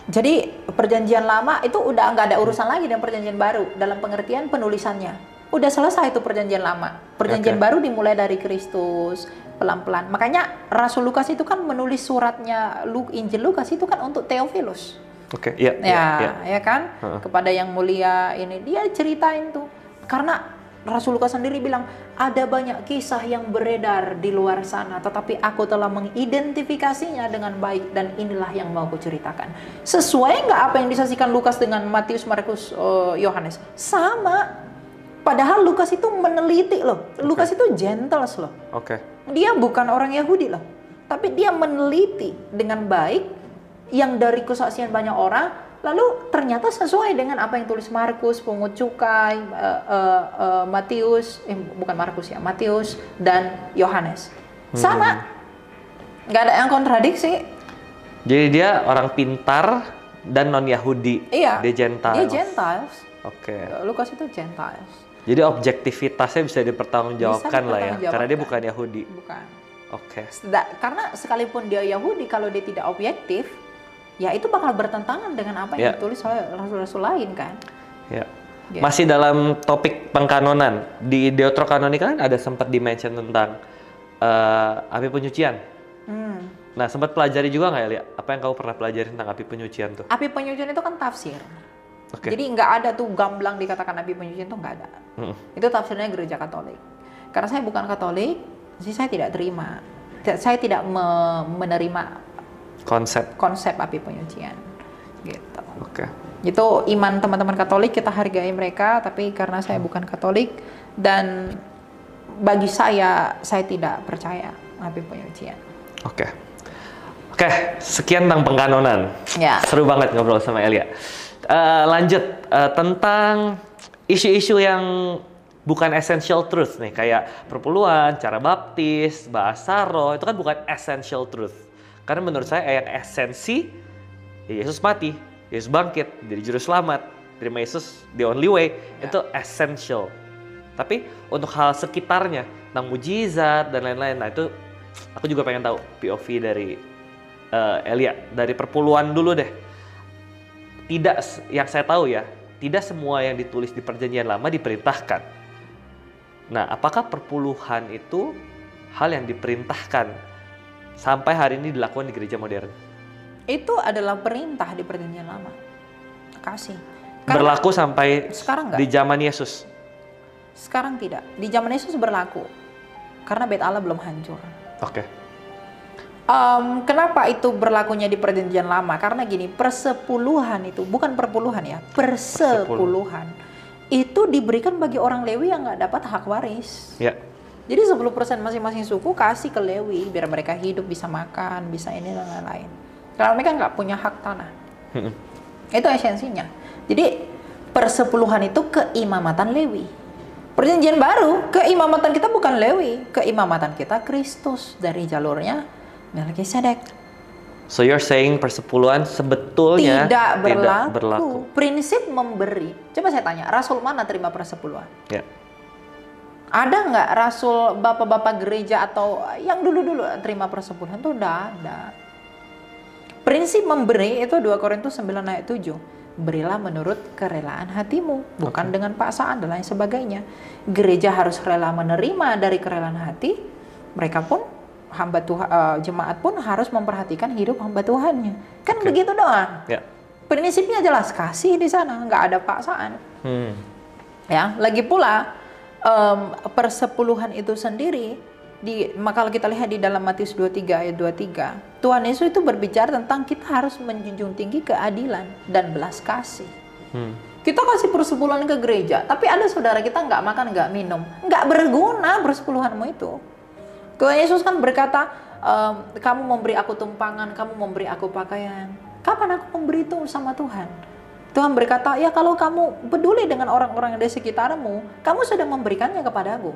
Jadi perjanjian lama itu udah nggak ada urusan lagi dengan perjanjian baru dalam pengertian penulisannya. Udah selesai itu perjanjian lama. Perjanjian baru dimulai dari Kristus pelan-pelan. Makanya Rasul Lukas itu kan menulis suratnya Injil Lukas itu kan untuk Theophilus. Oke, ya kan? Kepada yang mulia ini dia ceritain tuh. Karena Rasul Lukas sendiri bilang ada banyak kisah yang beredar di luar sana, tetapi aku telah mengidentifikasinya dengan baik dan inilah yang mau aku ceritakan. Sesuai nggak apa yang disaksikan Lukas dengan Matius, Markus, Yohanes? Sama. Padahal Lukas itu meneliti loh. Lukas itu gentles loh. Dia bukan orang Yahudi loh. Tapi dia meneliti dengan baik yang dari kesaksian banyak orang, lalu ternyata sesuai dengan apa yang tulis Markus, pungut cukai, Matius, bukan Markus ya, Matius dan Yohanes. Sama, nggak ada yang kontradiksi. Jadi dia orang pintar dan non Yahudi. Iya. Dia Gentiles. Dia Gentiles. Lukas itu Gentiles. Jadi objektivitasnya bisa dipertanggungjawabkan lah ya, karena dia bukan Yahudi. Bukan. Karena sekalipun dia Yahudi, kalau dia tidak objektif, ya itu bakal bertentangan dengan apa yang ditulis oleh rasul-rasul lain kan. Ya. Masih dalam topik pengkanonan, di Deuterokanonika kan ada sempat dimention tentang api penyucian. Nah, sempat pelajari juga nggak ya, Lia? Apa yang kamu pernah pelajari tentang api penyucian tuh? Api penyucian itu kan tafsir. Jadi nggak ada tuh gamblang dikatakan api penyucian tuh nggak ada. Itu tafsirnya gereja Katolik. Karena saya bukan Katolik, jadi saya tidak terima. Saya tidak menerima konsep api penyucian gitu. Itu iman teman-teman Katolik, kita hargai mereka, tapi karena saya bukan Katolik dan bagi saya tidak percaya api penyucian. Oke, sekian tentang pengkanonan. Seru banget ngobrol sama Elia. Lanjut tentang isu-isu yang bukan essential truth nih, kayak perpuluhan, cara baptis, bahasa roh, itu kan bukan essential truth. Karena menurut saya yang esensi, ya Yesus mati, Yesus bangkit, jadi juru selamat, terima Yesus the only way, itu essential. Tapi untuk hal sekitarnya, tentang mujizat dan lain-lain, nah itu aku juga pengen tahu POV dari Elia, dari perpuluhan dulu deh. Tidak, yang saya tahu ya, tidak semua yang ditulis di perjanjian lama diperintahkan. Nah, apakah perpuluhan itu hal yang diperintahkan sampai hari ini dilakukan di gereja modern? Itu adalah perintah di perjanjian lama. Kasih. Berlaku sampai sekarang di zaman Yesus? Sekarang tidak. Di zaman Yesus berlaku. Karena Bait Allah belum hancur. Kenapa itu berlakunya di perjanjian lama? Karena gini, persepuluhan itu, bukan perpuluhan ya, persepuluhan itu diberikan bagi orang Lewi yang nggak dapat hak waris. Jadi 10% masing-masing suku kasih ke Lewi biar mereka hidup, bisa makan, bisa ini dan lain-lain. Karena mereka nggak punya hak tanah. Itu esensinya. Jadi persepuluhan itu keimamatan Lewi. Perjanjian baru, keimamatan kita bukan Lewi, keimamatan kita Kristus dari jalurnya Melkisedek. So you're saying persepuluhan sebetulnya tidak berlaku. Prinsip memberi. Coba saya tanya, rasul mana terima persepuluhan? Ada nggak rasul bapak-bapak gereja atau yang dulu-dulu terima persepuluhan? Itu udah ada. Prinsip memberi itu 2 Korintus 9 ayat 7. Berilah menurut kerelaan hatimu, bukan dengan paksaan dan lain sebagainya. Gereja harus rela menerima dari kerelaan hati. Mereka pun hamba Tuhan, jemaat pun harus memperhatikan hidup hamba Tuhannya. Kan begitu doang. Prinsipnya jelas, kasih di sana, nggak ada paksaan. Ya, lagi pula persepuluhan itu sendiri maka kita lihat di dalam Matius 23 ayat 23, Tuhan Yesus itu berbicara tentang kita harus menjunjung tinggi keadilan dan belas kasih. Kita kasih persepuluhan ke gereja, tapi ada saudara kita nggak makan, nggak minum, nggak berguna persepuluhanmu itu. Tuhan Yesus kan berkata, kamu memberi aku tumpangan, kamu memberi aku pakaian. Kapan aku memberi itu sama Tuhan? Tuhan berkata, ya kalau kamu peduli dengan orang-orang yang di sekitarmu, kamu sedang memberikannya kepadaku.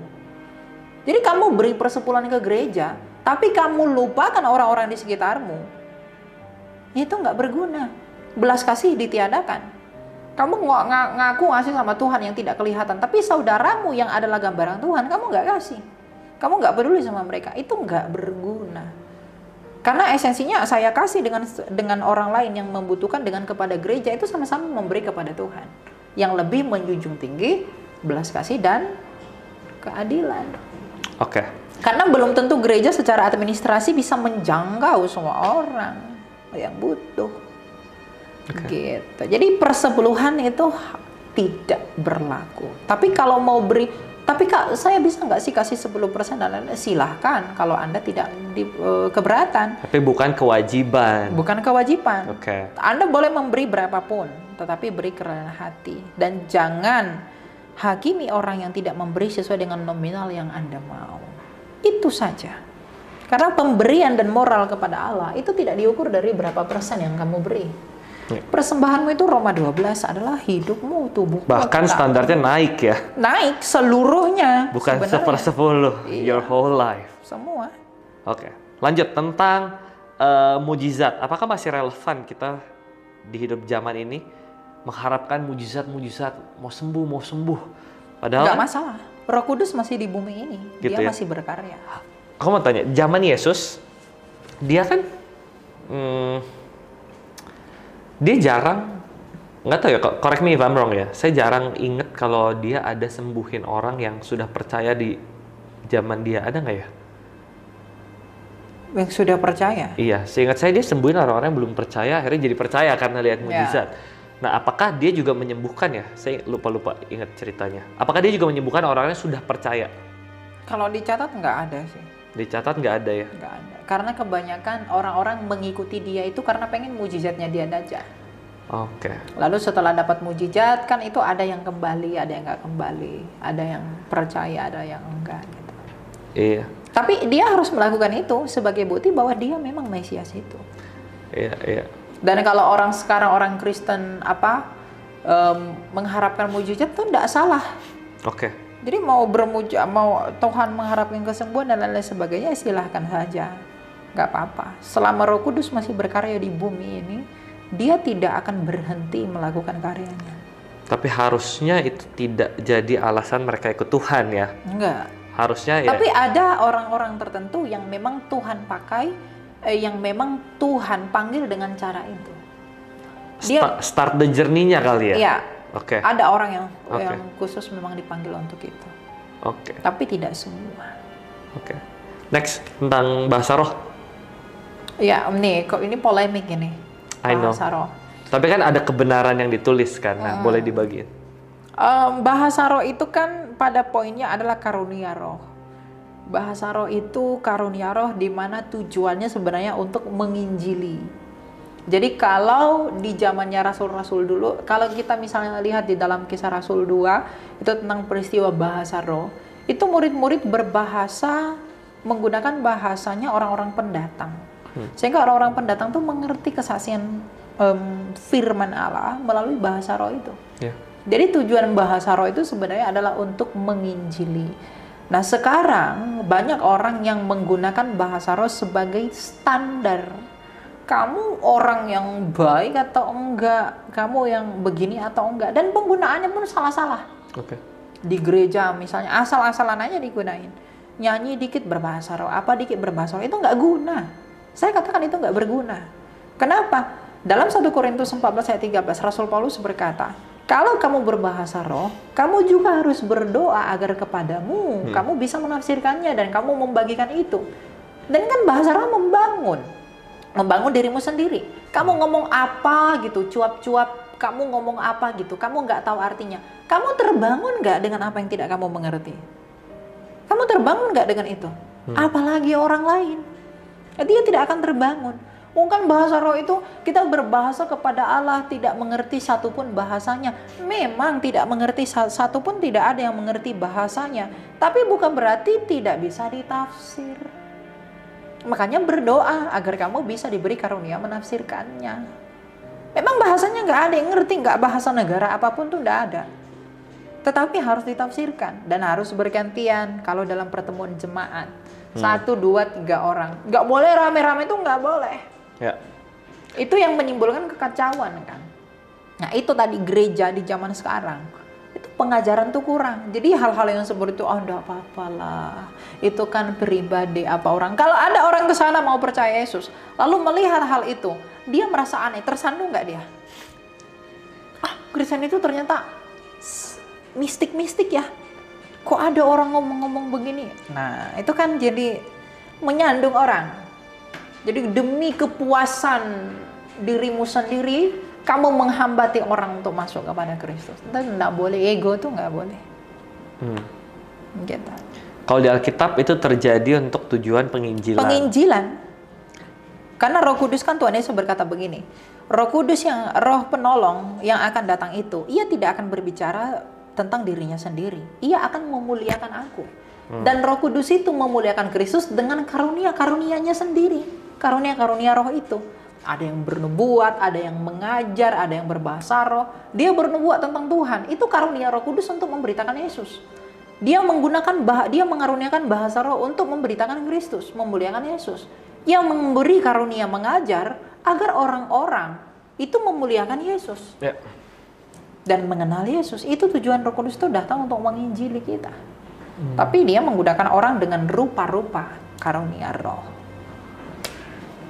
Jadi kamu beri persepuluhan ke gereja, tapi kamu lupakan orang-orang di sekitarmu, itu nggak berguna. Belas kasih ditiadakan. Kamu ngaku ngasih sama Tuhan yang tidak kelihatan, tapi saudaramu yang adalah gambaran Tuhan, kamu nggak kasih. Kamu nggak peduli sama mereka, itu nggak berguna. Karena esensinya saya kasih dengan orang lain yang membutuhkan dengan kepada gereja, itu sama-sama memberi kepada Tuhan. Yang lebih menjunjung tinggi belas kasih dan keadilan. Oke. Karena belum tentu gereja secara administrasi bisa menjangkau semua orang yang butuh. Gitu. Jadi persepuluhan itu tidak berlaku. Tapi kalau mau beri, tapi Kak, saya bisa nggak sih kasih 10% dan lain-lain? Silahkan kalau Anda tidak keberatan. Tapi bukan kewajiban. Bukan kewajiban. Oke. Anda boleh memberi berapapun, tetapi beri kerelaan hati. Dan jangan hakimi orang yang tidak memberi sesuai dengan nominal yang Anda mau. Itu saja. Karena pemberian dan moral kepada Allah itu tidak diukur dari berapa persen yang kamu beri. Persembahanmu itu Roma 12 adalah hidupmu, tubuhmu. Bahkan standarnya naik ya. Naik seluruhnya. Bukan 1/10, your whole life. Semua. Oke. Lanjut tentang mujizat. Apakah masih relevan kita di hidup zaman ini mengharapkan mujizat, mau sembuh. Padahal nggak masalah. Roh Kudus masih di bumi ini. Gitu dia ya? masih berkarya. Aku mau tanya, zaman Yesus, dia kan dia jarang, nggak tahu ya, correct me if I'm wrong ya, saya jarang inget kalau dia ada sembuhin orang yang sudah percaya di zaman dia, ada nggak ya? Yang sudah percaya? Iya, seingat saya dia sembuhin orang-orang yang belum percaya, akhirnya jadi percaya karena lihat mujizat. Nah, apakah dia juga menyembuhkan ya? Saya lupa ingat ceritanya. Apakah dia juga menyembuhkan orang-orang yang sudah percaya? Kalau dicatat nggak ada sih. Dicatat nggak ada ya? Nggak ada. Karena kebanyakan orang-orang mengikuti dia itu karena pengen mujizatnya dia aja. Oke. Lalu setelah dapat mujizat kan itu ada yang kembali, ada yang nggak kembali, ada yang percaya, ada yang enggak gitu. Iya. Tapi dia harus melakukan itu sebagai bukti bahwa dia memang Mesias itu. Iya. Dan kalau orang sekarang orang Kristen mengharapkan mujizat itu tidak salah. Oke. Jadi mau Tuhan mengharapkan kesembuhan dan lain-lain sebagainya, silahkan saja, nggak apa-apa. Selama Roh Kudus masih berkarya di bumi ini, dia tidak akan berhenti melakukan karyanya. Tapi harusnya itu tidak jadi alasan mereka ikut Tuhan ya? Enggak. Harusnya ya. Tapi ada orang-orang tertentu yang memang Tuhan pakai, yang memang Tuhan panggil dengan cara itu. Start the journey-nya kali ya? Iya. Oke. Ada orang yang khusus memang dipanggil untuk itu. Oke. Tapi tidak semua. Oke. Next, tentang bahasa roh. Ya, nih, kok ini polemik ini. Bahasa roh. Tapi kan ada kebenaran yang ditulis kan, nah, boleh dibagiin. Bahasa roh itu kan pada poinnya adalah karunia roh. Bahasa roh itu karunia roh di mana tujuannya sebenarnya untuk menginjili. Jadi kalau di zamannya rasul-rasul dulu, kalau kita misalnya lihat di dalam Kisah Rasul 2, itu tentang peristiwa bahasa roh, itu murid-murid berbahasa menggunakan bahasanya orang-orang pendatang. Sehingga orang-orang pendatang tuh mengerti kesaksian firman Allah melalui bahasa roh itu. Yeah. Jadi tujuan bahasa roh itu sebenarnya adalah untuk menginjili. Nah sekarang banyak orang yang menggunakan bahasa roh sebagai standar. Kamu orang yang baik atau enggak, kamu yang begini atau enggak, dan penggunaannya pun salah-salah. Oke. Di gereja misalnya asal-asalan aja digunain, nyanyi dikit berbahasa roh, apa dikit berbahasa roh, itu nggak guna. Saya katakan itu nggak berguna. Kenapa? Dalam 1 Korintus 14 ayat 13 Rasul Paulus berkata, kalau kamu berbahasa roh, kamu juga harus berdoa agar kepadamu kamu bisa menafsirkannya dan kamu membagikan itu. Dan kan bahasa roh membangun dirimu sendiri. Kamu ngomong apa gitu, cuap-cuap, kamu ngomong apa gitu, kamu nggak tahu artinya. Kamu terbangun nggak dengan apa yang tidak kamu mengerti? Kamu terbangun nggak dengan itu? Apalagi orang lain. Dia tidak akan terbangun. Bukan bahasa roh itu kita berbahasa kepada Allah, tidak mengerti satupun bahasanya. Memang tidak mengerti satupun, tidak ada yang mengerti bahasanya. Tapi bukan berarti tidak bisa ditafsir. Makanya berdoa agar kamu bisa diberi karunia menafsirkannya. Memang bahasanya nggak ada yang ngerti, nggak bahasa negara apapun tuh nggak ada. Tetapi harus ditafsirkan dan harus bergantian kalau dalam pertemuan jemaat. 1, 2, 3 orang. Nggak boleh rame-rame itu nggak boleh. Ya. Itu yang menimbulkan kekacauan kan. Nah itu tadi gereja di zaman sekarang. Itu pengajaran tuh kurang. Jadi hal-hal yang seperti itu, oh enggak apa-apa lah. Itu kan pribadi apa orang. Kalau ada orang ke sana mau percaya Yesus, lalu melihat hal itu, dia merasa aneh, tersandung nggak dia? Ah, Kristen itu ternyata mistik-mistik ya. Kok ada orang ngomong-ngomong begini? Nah, itu kan jadi menyandung orang. Jadi demi kepuasan dirimu sendiri, kamu menghambati orang untuk masuk kepada Kristus. Itu nggak boleh, ego tuh nggak boleh. Gitu. Kalau di Alkitab itu terjadi untuk tujuan penginjilan. Penginjilan. Karena Roh Kudus kan Tuhan Yesus berkata begini, Roh Kudus yang Roh penolong yang akan datang itu, ia tidak akan berbicara tentang dirinya sendiri. Ia akan memuliakan aku. Dan Roh Kudus itu memuliakan Kristus dengan karunia-karunianya sendiri. Karunia-karunia roh itu. Ada yang bernubuat, ada yang mengajar, ada yang berbahasa roh. Dia bernubuat tentang Tuhan. Itu karunia Roh Kudus untuk memberitakan Yesus. Dia mengaruniakan bahasa roh untuk memberitakan Kristus, memuliakan Yesus. Yang memberi karunia mengajar agar orang-orang itu memuliakan Yesus. Ya. Dan mengenal Yesus. Itu tujuan Roh Kudus itu datang untuk menginjili kita. Tapi dia menggunakan orang dengan rupa-rupa karunia roh.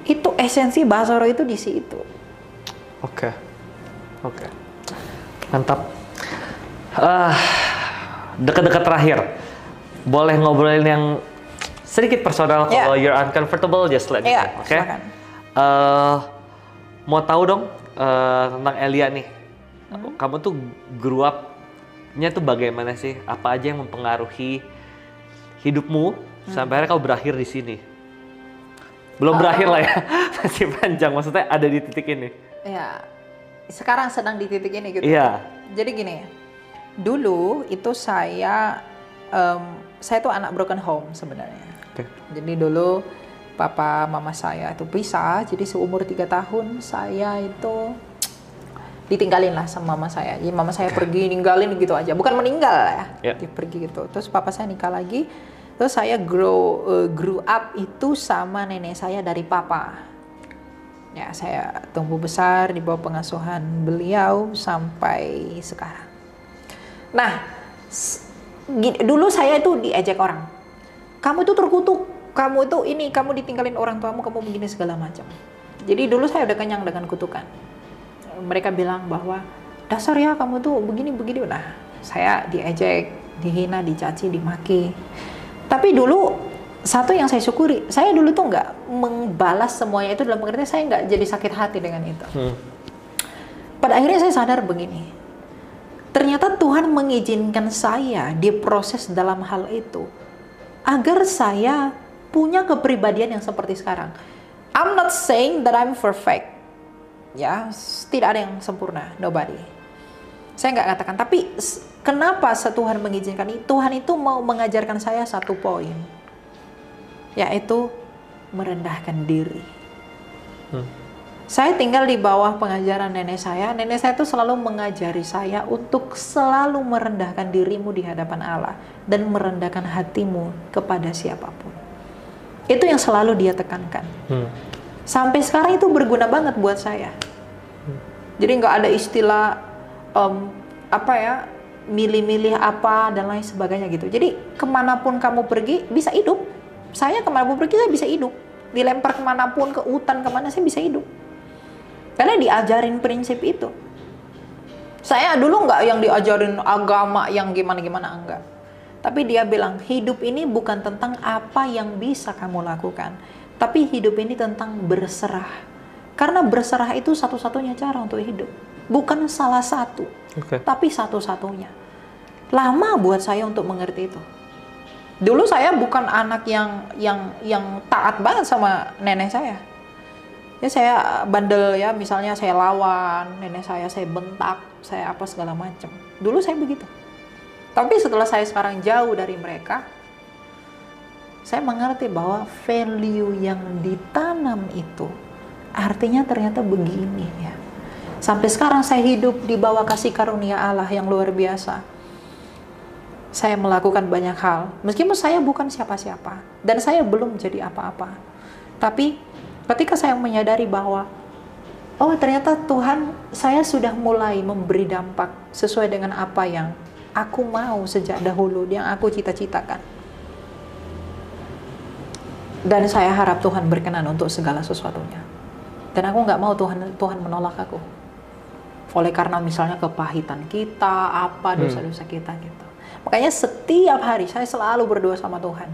Itu esensi bahasa roh itu di situ. Oke. Mantap. Dekat-dekat terakhir, boleh ngobrolin yang sedikit personal. Kalau you're uncomfortable, just let me know. Oke. Mau tahu dong tentang Elia nih. Kamu tuh grew up-nya tuh bagaimana sih? Apa aja yang mempengaruhi hidupmu sampai akhirnya kau berakhir di sini? Belum berakhir lah ya, masih panjang. Maksudnya ada di titik ini. Ya, sekarang sedang di titik ini gitu. Iya. Jadi gini, dulu itu saya tuh anak broken home sebenarnya. Okay. Jadi dulu papa mama saya itu pisah, jadi seumur 3 tahun saya itu ditinggalin lah sama mama saya. Jadi mama saya pergi ninggalin gitu aja, bukan meninggal ya, dia pergi gitu. Terus papa saya nikah lagi. Terus saya grew up itu sama nenek saya dari papa. Ya, saya tumbuh besar di bawah pengasuhan beliau sampai sekarang. Nah, dulu saya itu diejek orang. Kamu itu terkutuk, kamu itu ini, kamu ditinggalin orang tuamu, kamu begini segala macam. Jadi dulu saya udah kenyang dengan kutukan. Mereka bilang bahwa dasar ya kamu tuh begini-begini. Nah, saya diejek, dihina, dicaci, dimaki. Tapi dulu satu yang saya syukuri, saya dulu tuh nggak membalas semuanya itu dalam pengertian saya nggak jadi sakit hati dengan itu. Pada akhirnya saya sadar begini, ternyata Tuhan mengizinkan saya diproses dalam hal itu agar saya punya kepribadian yang seperti sekarang. I'm not saying that I'm perfect, ya, tidak ada yang sempurna, nobody. Saya nggak katakan, tapi kenapa Tuhan mengizinkan ini? Tuhan itu mau mengajarkan saya satu poin, yaitu merendahkan diri. Saya tinggal di bawah pengajaran nenek saya. Nenek saya itu selalu mengajari saya untuk selalu merendahkan dirimu di hadapan Allah dan merendahkan hatimu kepada siapapun. Itu yang selalu dia tekankan. Sampai sekarang itu berguna banget buat saya. Jadi nggak ada istilah milih-milih apa dan lain sebagainya gitu. Jadi kemanapun kamu pergi bisa hidup. Saya kemanapun pergi saya bisa hidup. Dilempar kemanapun, ke hutan kemana saya bisa hidup. Karena diajarin prinsip itu. Saya dulu nggak yang diajarin agama yang gimana-gimana, enggak. Tapi dia bilang hidup ini bukan tentang apa yang bisa kamu lakukan, tapi hidup ini tentang berserah. Karena berserah itu satu-satunya cara untuk hidup. Bukan salah satu, tapi satu-satunya. Lama buat saya untuk mengerti itu. Dulu saya bukan anak yang taat banget sama nenek saya. Ya saya bandel ya, misalnya saya lawan nenek saya bentak, saya apa segala macam. Dulu saya begitu. Tapi setelah saya sekarang jauh dari mereka, saya mengerti bahwa value yang ditanam itu artinya ternyata begini ya. Sampai sekarang saya hidup di bawah kasih karunia Allah yang luar biasa. Saya melakukan banyak hal, meskipun saya bukan siapa-siapa dan saya belum jadi apa-apa. Tapi ketika saya menyadari bahwa oh ternyata Tuhan, saya sudah mulai memberi dampak sesuai dengan apa yang aku mau sejak dahulu, yang aku cita-citakan. Dan saya harap Tuhan berkenan untuk segala sesuatunya. Dan aku nggak mau Tuhan menolak aku. Oleh karena misalnya kepahitan kita, apa dosa-dosa kita gitu. Makanya setiap hari saya selalu berdoa sama Tuhan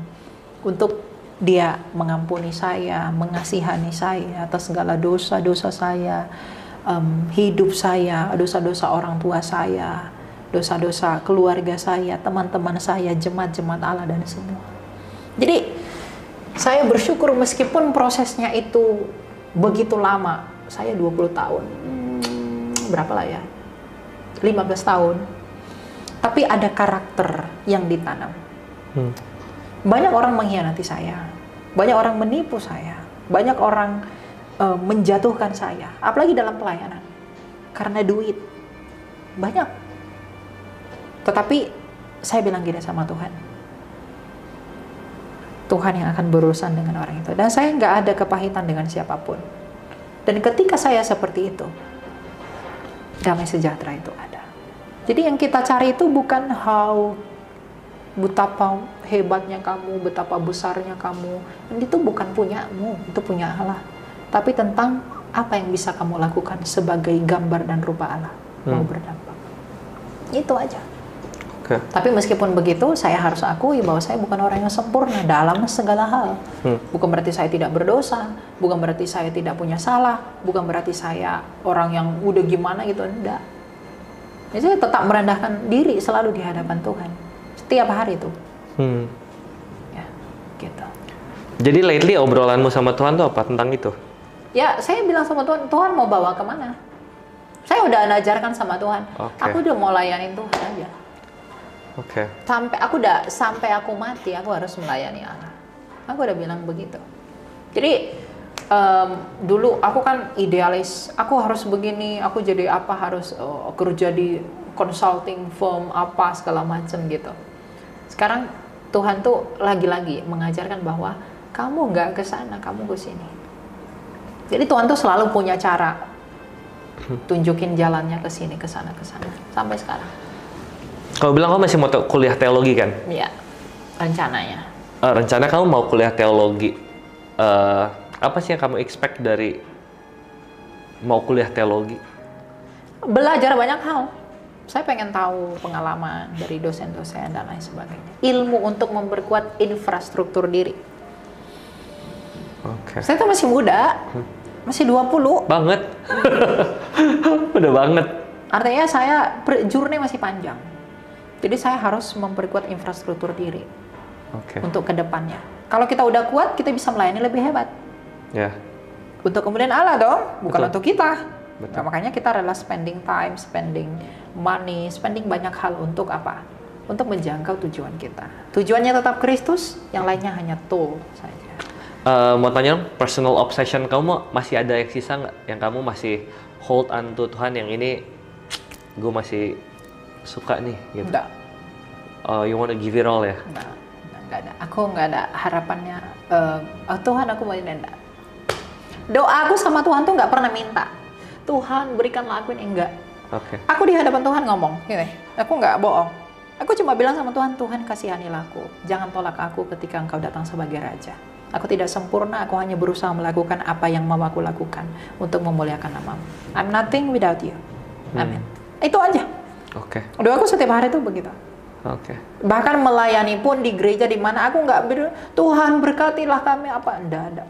untuk Dia mengampuni saya, mengasihani saya atas segala dosa-dosa saya, hidup saya, dosa-dosa orang tua saya, dosa-dosa keluarga saya, teman-teman saya, jemaat-jemaat Allah dan semua. Jadi saya bersyukur meskipun prosesnya itu begitu lama. Saya 20 tahun. Berapa lah ya? 15 tahun. Tapi ada karakter yang ditanam. Banyak orang mengkhianati saya, banyak orang menipu saya, banyak orang menjatuhkan saya, apalagi dalam pelayanan, karena duit, banyak. Tetapi saya bilang gini sama Tuhan, Tuhan yang akan berurusan dengan orang itu, dan saya nggak ada kepahitan dengan siapapun. Dan ketika saya seperti itu, damai sejahtera itu ada. Jadi yang kita cari itu bukan betapa hebatnya kamu, betapa besarnya kamu. Dan itu bukan punyamu, itu punya Allah. Tapi tentang apa yang bisa kamu lakukan sebagai gambar dan rupa Allah. Mau berdampak. Itu aja. Okay. Tapi meskipun begitu, saya harus akui bahwa saya bukan orang yang sempurna dalam segala hal. Bukan berarti saya tidak berdosa, bukan berarti saya tidak punya salah, bukan berarti saya orang yang udah gimana gitu, enggak. Jadi saya tetap merendahkan diri selalu di hadapan Tuhan. Setiap hari itu. Ya, gitu. Jadi lately obrolanmu sama Tuhan tuh apa tentang itu? Ya, saya bilang sama Tuhan, Tuhan mau bawa kemana? Saya udah ajarkan sama Tuhan. Aku udah mau layanin Tuhan aja. Sampai aku mati, aku harus melayani Allah. Aku udah bilang begitu. Jadi dulu aku kan idealis, aku harus begini, aku jadi apa, harus kerja di consulting firm apa segala macam gitu. Sekarang Tuhan tuh lagi-lagi mengajarkan bahwa kamu nggak ke sana, kamu ke sini. Jadi Tuhan tuh selalu punya cara tunjukin jalannya ke sini, ke sana, sampai sekarang. Kamu bilang kamu masih mau kuliah teologi kan? Iya, rencananya. Rencana kamu mau kuliah teologi. Apa sih yang kamu expect dari mau kuliah teologi? Belajar banyak hal. Saya pengen tahu pengalaman dari dosen-dosen dan lain sebagainya. Ilmu untuk memperkuat infrastruktur diri. Saya tuh masih muda, masih 20. Banget. Udah banget. Artinya saya journey masih panjang. Jadi saya harus memperkuat infrastruktur diri untuk kedepannya. Kalau kita udah kuat, kita bisa melayani lebih hebat. Ya. Untuk kemudian Allah dong, bukan Betul. untuk kita. Betul. Nah, makanya kita rela spending time, spending money, spending banyak hal untuk apa? Untuk menjangkau tujuan kita. Tujuannya tetap Kristus, yang lainnya hanya tool saja. Mau tanya, personal obsession kamu masih ada yang sisa nggak? Yang kamu masih hold on to Tuhan, yang ini gue masih suka nih gitu. Enggak. You wanna give it all ya? Enggak ada. Aku nggak ada harapannya. Tuhan, aku mau ini, enggak. Doa aku sama Tuhan tuh nggak pernah minta. Tuhan berikanlah aku ini, enggak. Aku di hadapan Tuhan ngomong, gini, aku nggak bohong. Aku cuma bilang sama Tuhan, Tuhan kasihanilah aku. Jangan tolak aku ketika Engkau datang sebagai Raja. Aku tidak sempurna, aku hanya berusaha melakukan apa yang mau aku lakukan untuk memuliakan nama-Mu. I'm nothing without you. Amin. Itu aja. Doaku setiap hari tuh begitu. Bahkan melayani pun di gereja di mana aku nggak bilang, Tuhan berkatilah kami apa, enggak ada.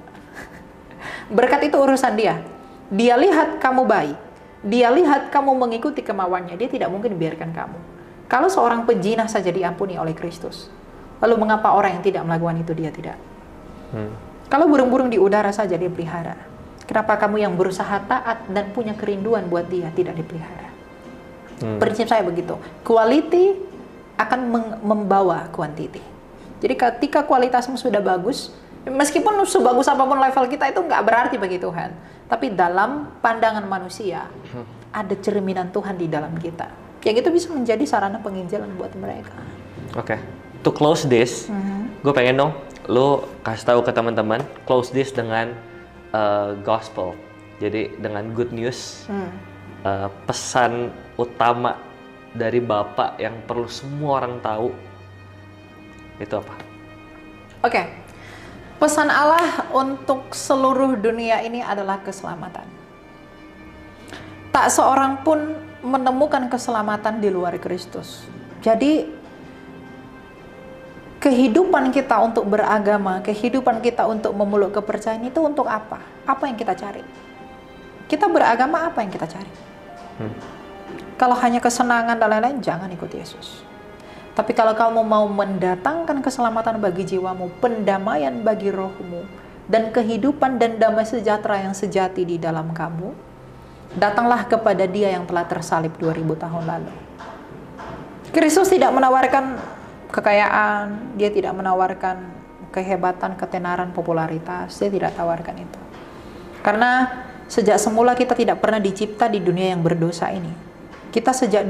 Berkat itu urusan Dia. Dia lihat kamu baik. Dia lihat kamu mengikuti kemauannya. Dia tidak mungkin biarkan kamu. Kalau seorang pejinah saja diampuni oleh Kristus, lalu mengapa orang yang tidak melakukan itu dia tidak? Kalau burung-burung di udara saja dipelihara, Kenapa kamu yang berusaha taat dan punya kerinduan buat dia tidak dipelihara? Prinsip saya begitu. Quality akan membawa quantity. Jadi ketika kualitasmu sudah bagus, meskipun sebagus apapun level kita itu nggak berarti bagi Tuhan. Tapi dalam pandangan manusia, ada cerminan Tuhan di dalam kita. Yang itu bisa menjadi sarana penginjilan buat mereka. Oke. To close this, gue pengen dong lo kasih tahu ke teman-teman, close this dengan gospel. Jadi dengan good news, pesan utama dari Bapak yang perlu semua orang tahu, itu apa? Oke. Pesan Allah untuk seluruh dunia ini adalah keselamatan. Tak seorang pun menemukan keselamatan di luar Kristus. Jadi kehidupan kita untuk beragama, kehidupan kita untuk memeluk kepercayaan itu untuk apa? Apa yang kita cari? Kita beragama, apa yang kita cari? Kalau hanya kesenangan dan lain-lain, jangan ikut Yesus. Tapi kalau kamu mau mendatangkan keselamatan bagi jiwamu, pendamaian bagi rohmu, dan kehidupan dan damai sejahtera yang sejati di dalam kamu, datanglah kepada Dia yang telah tersalib 2000 tahun lalu. Kristus tidak menawarkan kekayaan, Dia tidak menawarkan kehebatan, ketenaran, popularitas. Dia tidak tawarkan itu. Karena sejak semula kita tidak pernah dicipta di dunia yang berdosa ini. Kita sejak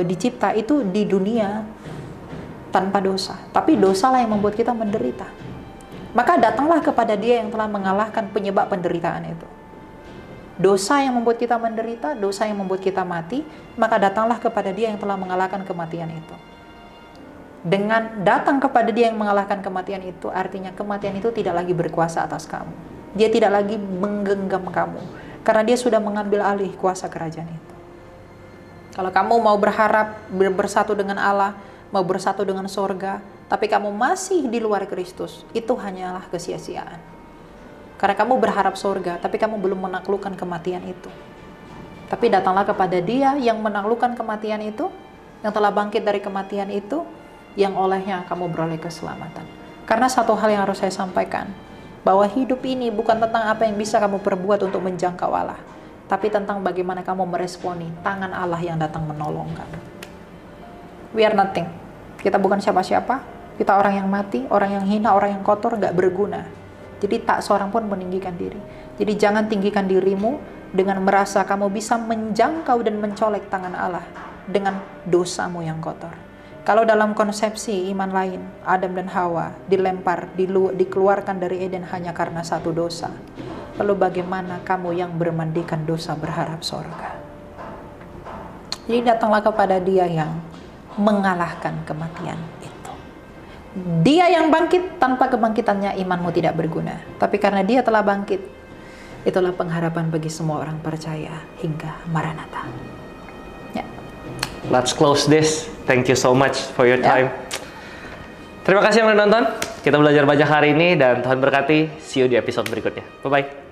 dicipta itu di dunia tanpa dosa. Tapi dosalah yang membuat kita menderita. Maka datanglah kepada Dia yang telah mengalahkan penyebab penderitaan itu. Dosa yang membuat kita menderita, dosa yang membuat kita mati, maka datanglah kepada Dia yang telah mengalahkan kematian itu. Dengan datang kepada Dia yang mengalahkan kematian itu, artinya kematian itu tidak lagi berkuasa atas kamu. Dia tidak lagi menggenggam kamu, karena Dia sudah mengambil alih kuasa kerajaan itu. Kalau kamu mau berharap bersatu dengan Allah, mau bersatu dengan sorga, tapi kamu masih di luar Kristus, itu hanyalah kesia-siaan. Karena kamu berharap sorga, tapi kamu belum menaklukkan kematian itu. Tapi datanglah kepada Dia yang menaklukkan kematian itu, yang telah bangkit dari kematian itu, yang olehnya kamu beroleh keselamatan. Karena satu hal yang harus saya sampaikan, bahwa hidup ini bukan tentang apa yang bisa kamu perbuat untuk menjangkau Allah, tapi tentang bagaimana kamu meresponi tangan Allah yang datang menolong kamu. We are nothing. Kita bukan siapa-siapa. Kita orang yang mati, orang yang hina, orang yang kotor, gak berguna. Jadi tak seorang pun meninggikan diri. Jadi jangan tinggikan dirimu dengan merasa kamu bisa menjangkau dan mencolek tangan Allah dengan dosamu yang kotor. Kalau dalam konsepsi iman lain, Adam dan Hawa dilempar, dikeluarkan dari Eden hanya karena satu dosa. Lalu bagaimana kamu yang bermandikan dosa berharap sorga? Jadi datanglah kepada Dia yang mengalahkan kematian itu. Dia yang bangkit, tanpa kebangkitannya imanmu tidak berguna. Tapi karena Dia telah bangkit, itulah pengharapan bagi semua orang percaya hingga Maranatha. Ya. Let's close this. Thank you so much for your time. Terima kasih yang udah nonton. Kita belajar banyak hari ini dan Tuhan berkati. See you di episode berikutnya. Bye-bye.